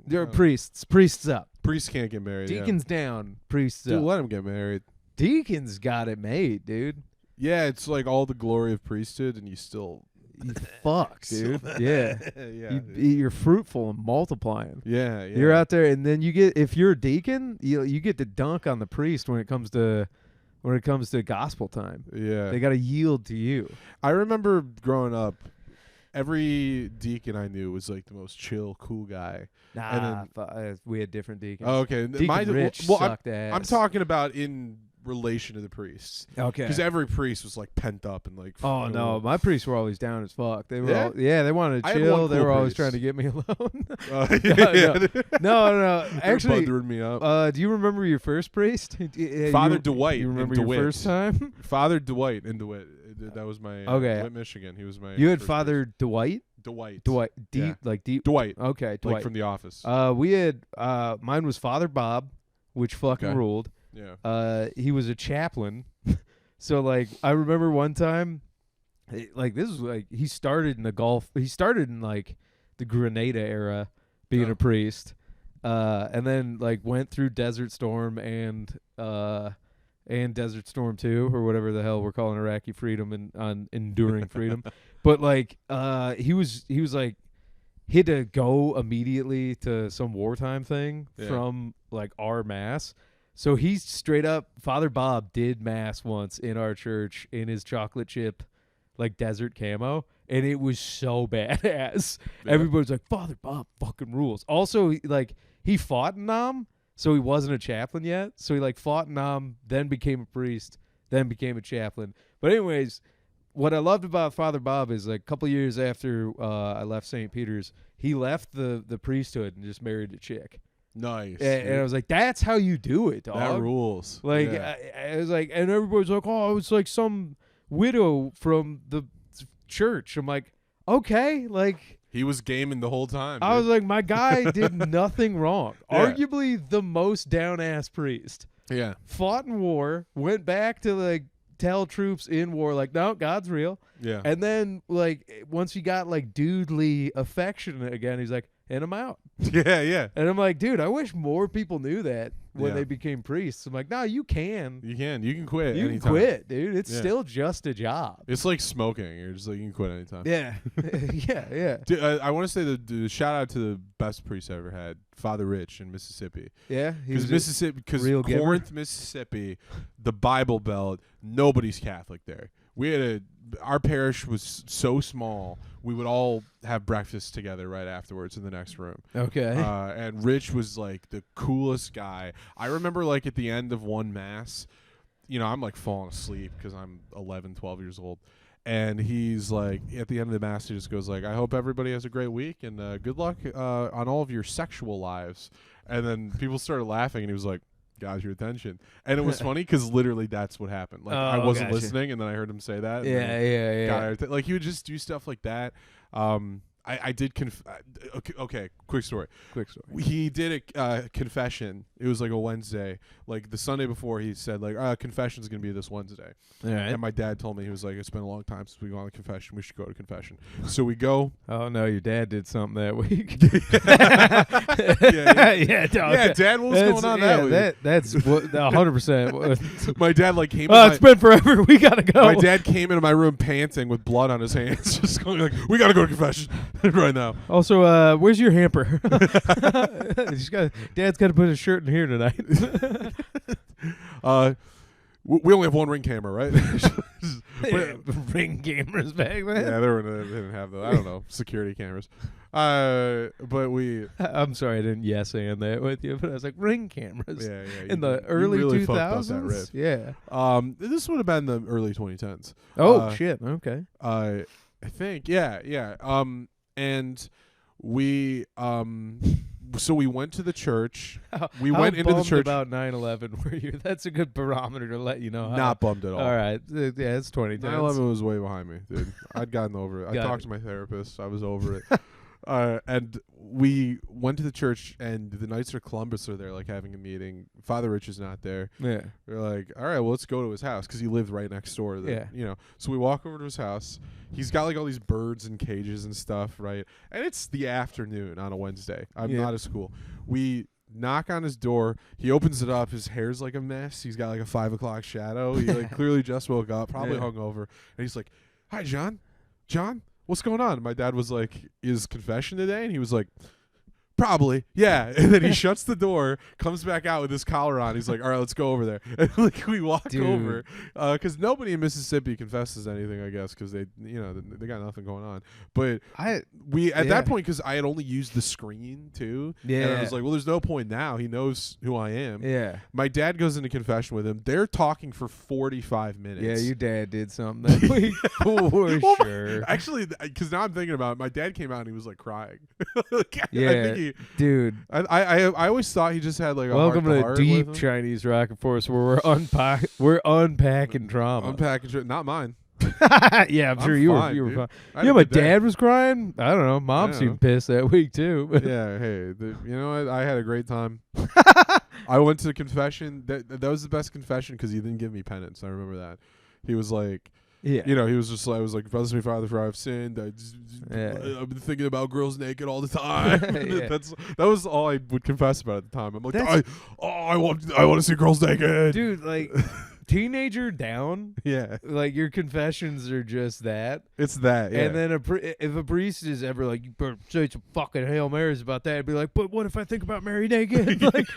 There are priests. Priests up. Priests can't get married. Deacons down. Priests Dude, up. let them get married. Deacons got it made, dude. Yeah, it's like all the glory of priesthood, and you still. Fuck, dude. Yeah. Yeah. You're fruitful and multiplying. Yeah. You're out there, and then you get, if you're a deacon, you get to dunk on the priest when it comes to gospel time. Yeah. They got to yield to you. I remember growing up, every deacon I knew was like the most chill, cool guy. Nah, we had different deacons. Oh, okay. Deacon Rich sucked ass. I'm talking about in relation to the priests. Okay. Because every priest was like pent up and like. Oh no, my priests were always down as fuck. They were Yeah? they wanted to I had chill. one They cool were always priest. trying to get me alone. No. Actually, buttering me up. do you remember your first priest? Father DeWitt You in remember your DeWitt. first time? Father DeWitt in DeWitt. That was my Okay. DeWitt, Michigan. He was my. You had first Father Dwight. priest. Dwight. Dwight. Yeah. Deep. Dwight. Okay, Dwight. Like from The Office. We had mine was Father Bob, which fucking Okay. ruled. Yeah. He was a chaplain. So like I remember one time, like this was like he started in like the Grenada era being a priest, and then like went through Desert Storm and Desert Storm 2 or whatever the hell we're calling Iraqi freedom and on enduring freedom. But like he was like he had to go immediately to some wartime thing from like our mass. So he's straight up, Father Bob did mass once in our church in his chocolate chip, like desert camo, and it was so badass. Yeah. Everybody's like, Father Bob fucking rules. Also, he fought in Nam, so he wasn't a chaplain yet. So he like fought in Nam, then became a priest, then became a chaplain. But anyways, what I loved about Father Bob is like a couple years after I left St. Peter's, he left the priesthood and just married a chick. Nice. And I was like, that's how you do it, dog. That rules. Like, Yeah. I was like, and everybody's like, oh, it's like some widow from the church. I'm like, okay. Like, He was gaming the whole time. I was dude. like, my guy did nothing wrong. Yeah. Arguably the most down-ass priest. Yeah. Fought in war, went back to, like, tell troops in war, like, no, God's real. Yeah. And then, like, once he got, like, dudely affectionate again, he's like, and I'm out. Yeah. Yeah. And I'm like, dude, I wish more people knew that when Yeah. they became priests. I'm like, no, you can. You can quit. You anytime. can quit, dude. It's Yeah. still just a job. It's like smoking. You're just like you can quit anytime. Yeah. yeah. Dude, I want to say the shout out to the best priest I ever had, Father Rich in Mississippi. Yeah. Because Mississippi, because real giver? Corinth, Mississippi, the Bible Belt, nobody's Catholic there. We had our parish was so small, we would all have breakfast together right afterwards in the next room. Okay. And Rich was like the coolest guy. I remember like at the end of one mass, I'm like falling asleep because I'm 11, 12 years old. And he's like, at the end of the mass, he just goes like, I hope everybody has a great week and good luck on all of your sexual lives. And then people started laughing and he was like, got your attention. And it was funny because literally that's what happened. Like I wasn't gotcha. listening and then I heard him say that. and Yeah, then yeah. like he would just do stuff like that. I did okay, quick story. Quick story. He did a confession. It was like a Wednesday. Like the Sunday before, he said like, confession's going to be this Wednesday. All right. And my dad told me, he was like, it's been a long time since we go on a confession. We should go to confession. So we go. Oh, no, your dad did something that week. Yeah, dog. yeah, Dad, what was going on that week? That's 100%. My dad like came. Oh, it's been forever. We got to go. My dad came into my room panting with blood on his hands, just going like, "We got to go to confession right now." Also, where's your hamper? Dad's got to put his shirt in here tonight. We only have one ring camera, right? Ring cameras back then. Yeah, they didn't have those. I don't know, security cameras. But we. I'm sorry I didn't yes and that with you, but I was like ring cameras. Yeah. In the you early really fucked up that 2000s. riff. Yeah. This would have been the early 2010s. Oh shit. Okay. I think. Yeah. And we so we went to the church. We How went into the bummed church. about 9/11 were you? That's a good barometer to let you know. Not bummed at all. All right. Yeah, it's 2010. 9/11 was way behind me, dude. I'd gotten over it. I Got talked it. to my therapist. I was over it. And we went to the church, and the Knights of Columbus are there, like having a meeting. Father Rich is not there. Yeah. We're like, all right, well, let's go to his house because he lived right next door. Yeah. You know. So we walk over to his house. He's got like all these birds and cages and stuff, right? And it's the afternoon on a Wednesday. I'm not at school. We knock on his door. He opens it up. His hair's like a mess. He's got like a 5 o'clock shadow. He like clearly just woke up, probably hungover. And he's like, "Hi, John. John, what's going on?" And my dad was like, "Is confession today?" And he was like, "Probably, yeah." And then he shuts the door, comes back out with his collar on. He's like, "All right, let's go over there." And like we walk over, because nobody in Mississippi confesses anything, I guess, because they got nothing going on. But at that point, because I had only used the screen too, and I was like, well, there's no point now. He knows who I am. Yeah. My dad goes into confession with him. They're talking for 45 minutes. Yeah, your dad did something that week for sure. Actually, because now I'm thinking about it, my dad came out and he was like crying. Like, yeah. I think Dude, I always thought he just had like a welcome to heart deep Chinese rocket force where we're unpacking trauma. Unpacking, not mine. Yeah, I'm sure I'm you fine, were dude. fine. I had Yeah, a my good day. dad was crying. I don't know. Mom Yeah. seemed pissed that week too. But Yeah, hey, you know what? I had a great time. I went to confession. That was the best confession because he didn't give me penance. I remember that. He was like, yeah, you know, he was just like, I was like, "Bless me, Father, for I've sinned. I've been thinking about girls naked all the time." Yeah. That was all I would confess about at the time. I'm like, That's- I want to see girls naked, dude, like teenager down. Yeah, Like your confessions are just that. it's that. Yeah. And then if a priest is ever like, "You better say some fucking Hail Marys about that," I'd be like, "But what if I think about Mary naked?" Like,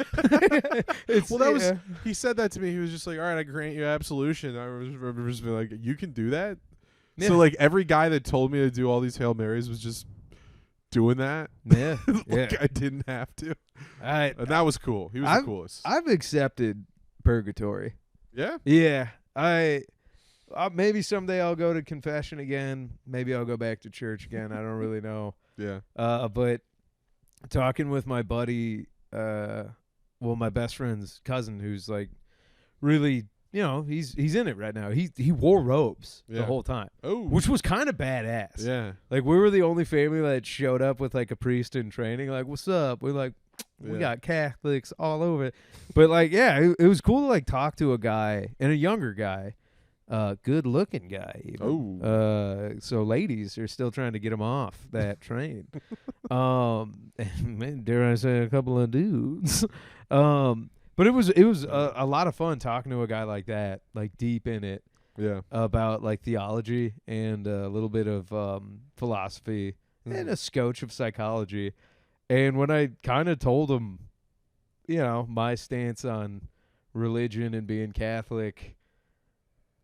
it's, well, that was he said that to me. He was just like, "All right, I grant you absolution." I remember just being like, "You can do that." Yeah. So like every guy that told me to do all these Hail Marys was just doing that. Yeah, Like yeah. I didn't have to, I and that was cool. He was the coolest. I've accepted purgatory. Yeah. Yeah, I maybe someday I'll go to confession again. Maybe I'll go back to church again. I don't really know. Yeah. But talking with my buddy, my best friend's cousin, who's like really, he's in it right now. He wore robes the Yeah. whole time, Oh. which was kind of badass. Yeah. Like we were the only family that showed up with like a priest in training. Like, what's up? We're like, we Yeah. got Catholics all over it. But like, yeah, it was cool to like talk to a guy and a younger guy, good looking guy. Even. Oh. So ladies are still trying to get him off that train. And man, dare I say a couple of dudes. But it was a lot of fun talking to a guy like that, like deep in it. Yeah. About like theology and a little bit of philosophy and a scotch of psychology. And when I kind of told him, my stance on religion and being Catholic,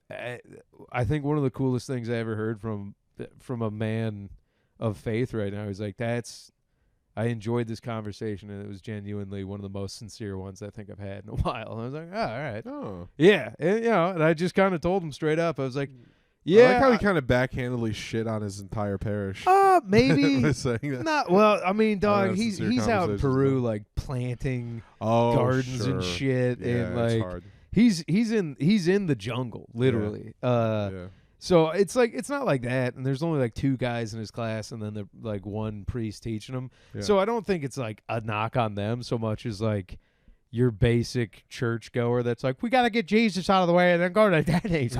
I think one of the coolest things I ever heard from a man of faith right now is like, I enjoyed this conversation, and it was genuinely one of the most sincere ones I think I've had in a while. And I was like, oh, all right. Oh. Yeah. And, and I just kind of told him straight up. I was like, I yeah. like how he kind of backhandedly shit on his entire parish. Maybe By saying that. not. Well, I mean, dog, that's he's sincere out in conversations, Peru, though. like planting Gardens and shit, Yeah, and it's like hard. he's in the jungle, literally. Yeah. So it's like it's not like that, and there's only like 2 guys in his class, and then the like one priest teaching him. Yeah. So I don't think it's like a knock on them so much as like your basic church goer that's like, we got to get Jesus out of the way and then go to that age.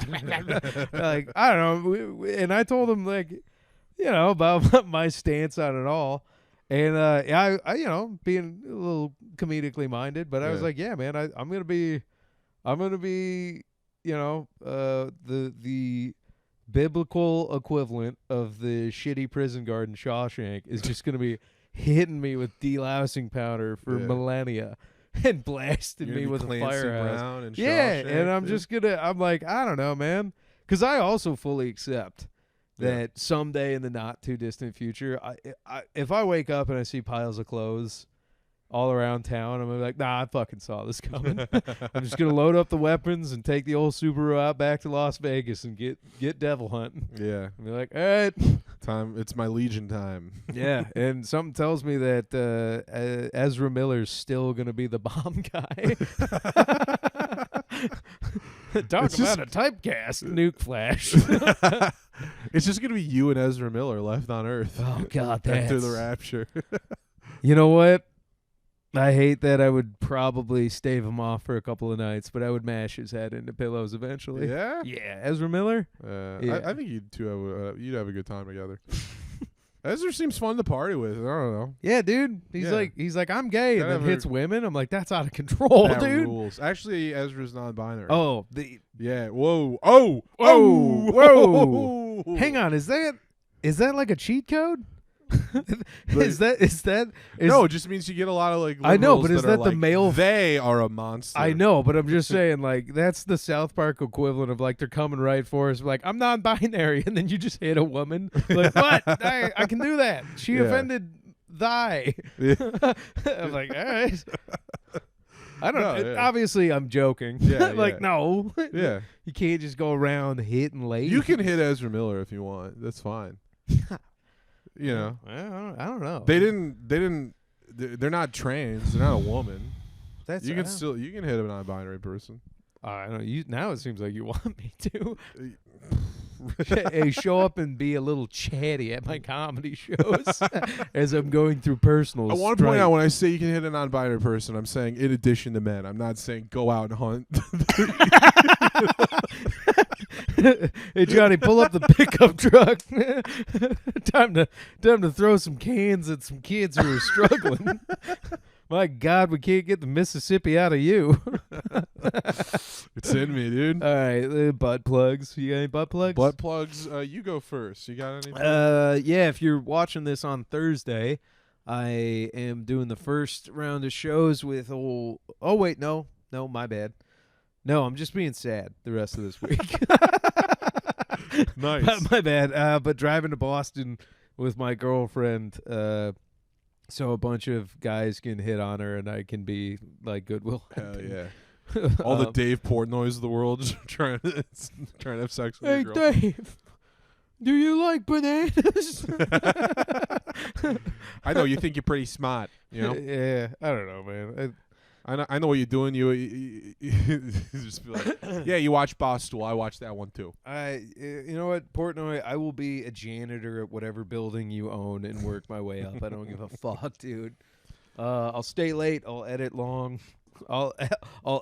Like, I don't know. And I told him like, about my stance on it all. And I being a little comedically minded, but I was Yeah. like, yeah, man, I'm going to be, the biblical equivalent of the shitty prison guard in Shawshank is just going to be hitting me with delousing powder for Yeah. millennia and blasting You're me gonna with be a Clancy firehouse. Brown and Yeah, Shawshank, and I'm dude. just I'm like, I don't know, man. Because I also fully accept Yeah. that someday in the not too distant future, if I wake up and I see piles of clothes all around town, I'm gonna be like, nah, I fucking saw this coming. I'm just gonna load up the weapons and take the old Subaru out back to Las Vegas and get devil hunting. Yeah. And be like, all right. Time. It's my Legion time. Yeah, and something tells me that Ezra Miller's still gonna be the bomb guy. Talk It's about just- a typecast, nuke flash. It's just gonna be you and Ezra Miller left on Earth. Oh God, after the that's. rapture. You know what? I hate that. I would probably stave him off for a couple of nights, but I would mash his head into pillows eventually. Yeah. Yeah, Ezra Miller. I think you'd two have you'd have a good time together. Ezra seems fun to party with. I don't know. Yeah, dude. He's Yeah. like I'm gay, and then Whatever. hits women. I'm like, that's out of control, That dude. rules. Actually, Ezra's non-binary. Oh, Yeah. Whoa. Oh. Whoa. Whoa. hang on. Is that like a cheat code? is that No, it just means you get a lot of like. I know, liberals but is that are that the like, male- They are a monster. I know, but I'm just saying, like, that's the South Park equivalent of like they're coming right for us. Like, I'm non-binary, and then you just hit a woman. Like, what? I can do that. She Yeah. offended thy. Yeah. I'm like, all right. I don't No, know. yeah. Obviously, I'm joking. Yeah, like, yeah. no. Yeah. You can't just go around hitting ladies. You can hit Ezra Miller if you want. That's fine. You know. I don't know. They're not trans. They're not a woman. That's You can hit a non-binary person. I don't know. Now it seems like you want me to. Hey, show up and be a little chatty at my comedy shows as I'm going through personal. I want to point out when I say you can hit a non-binary person, I'm saying in addition to men. I'm not saying go out and hunt. Hey Johnny, pull up the pickup truck. time to throw some cans at some kids who are struggling. My God, we can't get the Mississippi out of you. It's in me, dude. All right, butt plugs. You got any butt plugs? Butt plugs. You go first. You got anything? Yeah. If you're watching this on Thursday, I am doing the first round of shows with old. Oh wait, no, my bad. No, I'm just being sad the rest of this week. Nice. my bad. But driving to Boston with my girlfriend, so a bunch of guys can hit on her and I can be like Goodwill. Hell yeah. All the Dave Portnoys of the world just trying to have sex with Hey your girlfriend. Dave, do you like bananas? I know you think you're pretty smart. You know. Yeah, I don't know, man. I know what you're doing. You just be like, yeah, you watch Barstool. I watched that one too. You know what, Portnoy? I will be a janitor at whatever building you own and work my way up. I don't give a fuck, dude. I'll stay late. I'll edit long. I'll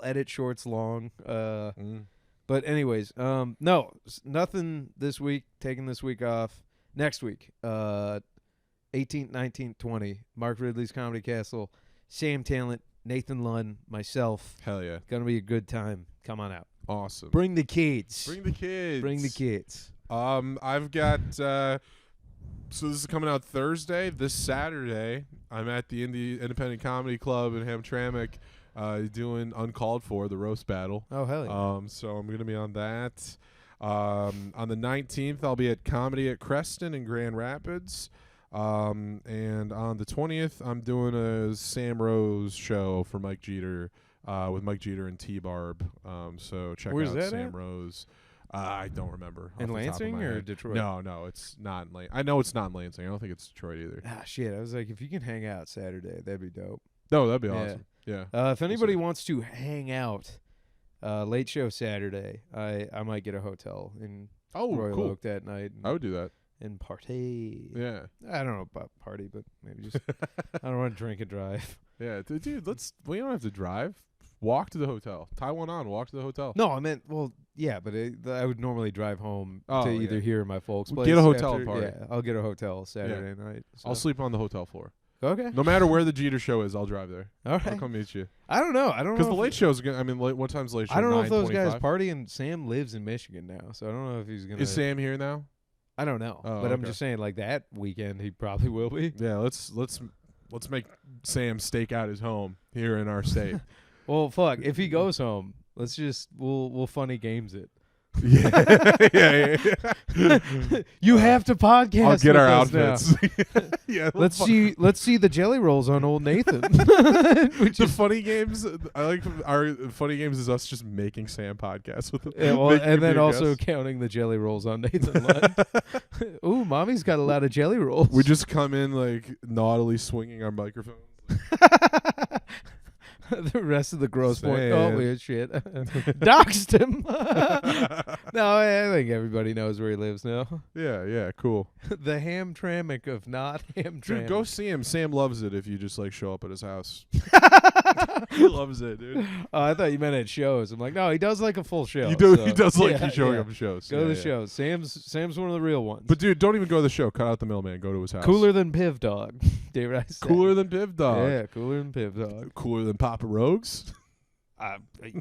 edit shorts long. But anyways, no, nothing this week. Taking this week off. Next week, 18th, 19th, 20th, Mark Ridley's Comedy Castle, Sam Talent, Nathan Lunn, myself. Hell yeah. Gonna be a good time. Come on out. Awesome. Bring the kids. Bring the kids. Bring the kids. I've got so this is coming out Thursday. This Saturday, I'm at the Independent Comedy Club in Hamtramck, doing Uncalled For, the roast battle. Oh hell yeah. So I'm gonna be on that. On the 19th, I'll be at Comedy at Creston in Grand Rapids. And on the 20th, I'm doing a Sam Rose show for Mike Jeter, with Mike Jeter and T-Barb. So check Where's out that Sam at? Rose. I don't remember. In off the top of Lansing my or head. Detroit? No, it's not in Lansing. I know it's not in Lansing. I don't think it's Detroit either. Ah shit. I was like, if you can hang out Saturday, that'd be dope. No, that'd be Yeah. awesome. Yeah. If anybody wants to hang out, late show Saturday, I might get a hotel in Royal cool. Oak that night. I would do that. And party. Yeah. I don't know about party, but maybe just I don't want to drink and drive. Yeah, dude. We don't have to drive. Walk to the hotel. Tie one on. Walk to the hotel. No, I meant yeah, but I would normally drive home Oh, to either yeah. here or my folks' place. Get a hotel after, party. Yeah, I'll get a hotel Saturday night. So. I'll sleep on the hotel floor. Okay. No matter where the Jeter show is, I'll drive there. All I'll right. come meet you. I don't know. I don't know. Because the if- late show's gonna. I mean, what time's late show? I don't know if those guys 9:25? party, and Sam lives in Michigan now, so I don't know if he's gonna. Is Sam here now? I don't know, Oh, but I'm okay. just saying, like that weekend, he probably will be. Yeah, let's make Sam stake out his home here in our state. Well, fuck. If he goes home, let's just we'll funny games it. yeah. You have to podcast. I'll get with our us outfits. Yeah, now. Let's see the jelly rolls on old Nathan. The funny games. I like our funny games is us just making Sam podcasts with him. Yeah, well, Making him and then be a also guest. counting the jelly rolls on Nathan Lund. Ooh, mommy's got a lot of jelly rolls. We just come in like naughtily swinging our microphones. The rest of the gross point. Saying. Oh, weird shit. Doxed him. No, I think everybody knows where he lives now. Yeah, cool. The Hamtramck of not Hamtramck. Dude, go see him. Sam loves it if you just like show up at his house. He loves it, dude. Oh, I thought you meant at shows. I'm like, no, he does like a full show. You do. so- He does like Yeah, you showing yeah. up at shows. Go to the Yeah. show. Sam's one of the real ones. But dude, don't even go to the show. Cut out the middleman. Go to his house. Cooler than Piv Dog. Dare I say? Cooler than Piv Dog. Yeah, cooler than Piv Dog. Cooler than Papa Rogues.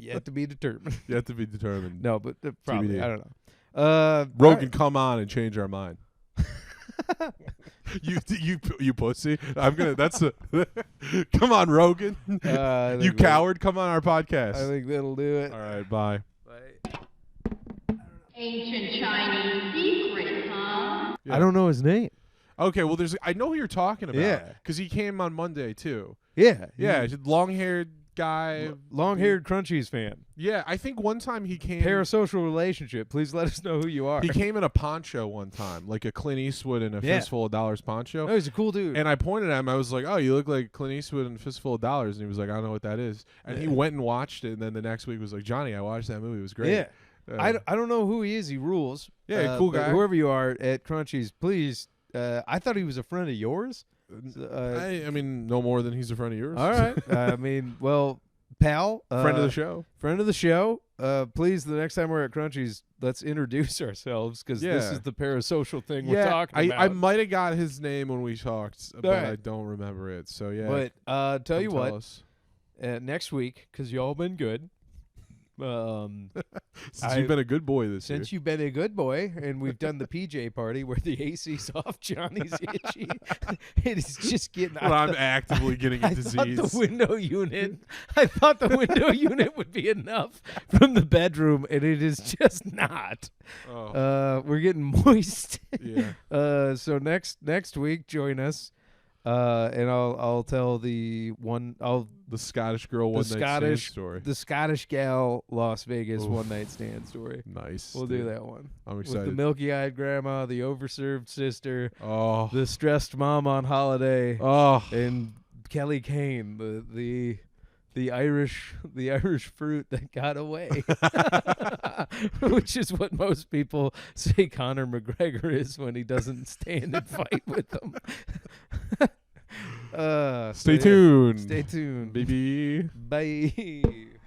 Yet to be determined. Yet to be determined. No, but probably. TBD. I don't know. Rogan, come on and change our mind. you pussy. I'm gonna. That's a. Come on, Rogan. You coward. Come on our podcast. I think that'll do it. All right. Bye. Ancient Chinese secret, huh? Yeah. I don't know his name. Okay. Well, I know who you're talking about. Yeah. Because he came on Monday too. Yeah. Yeah. Long-haired guy. Long-haired Crunchies fan. Yeah. I think one time he came. Parasocial relationship. Please let us know who you are. He came in a poncho one time, like a Clint Eastwood in a Yeah. Fistful of Dollars poncho. Oh, he's a cool dude. And I pointed at him. I was like, "Oh, you look like Clint Eastwood in Fistful of Dollars." And he was like, "I don't know what that is." And he went and watched it. And then the next week was like, "Johnny, I watched that movie. It was great." Yeah. I don't know who he is. He rules. Yeah, cool but guy. Whoever you are at Crunchies, please. I thought he was a friend of yours. I mean, no more than he's a friend of yours. All right. I mean, well, pal. Friend of the show. Friend of the show. Please, the next time we're at Crunchies, let's introduce ourselves because this Yeah. is the parasocial thing we're talking about. I might have got his name when we talked, but right. I don't remember it. So yeah. But tell you come what, tell us. next week, because y'all been good. Since you've been a good boy this year. Since you've been a good boy, and we've done the PJ party where the AC's off, Johnny's itchy. It is just getting. Well, I'm actively getting a I disease. thought the window unit. I thought the window unit would be enough from the bedroom, and it is just not. Oh. We're getting moist. Yeah. So next week, join us. And I'll tell the Scottish girl one night stand story. The Scottish gal Las Vegas one night stand story. Nice. We'll do that one. I'm With excited. the milky-eyed grandma, the overserved sister, Oh. the stressed mom on holiday, Oh. and Kelly Kane, the Irish fruit that got away, which is what most people say Conor McGregor is when he doesn't stand and fight with them. Stay tuned. Stay tuned. Baby. Bye.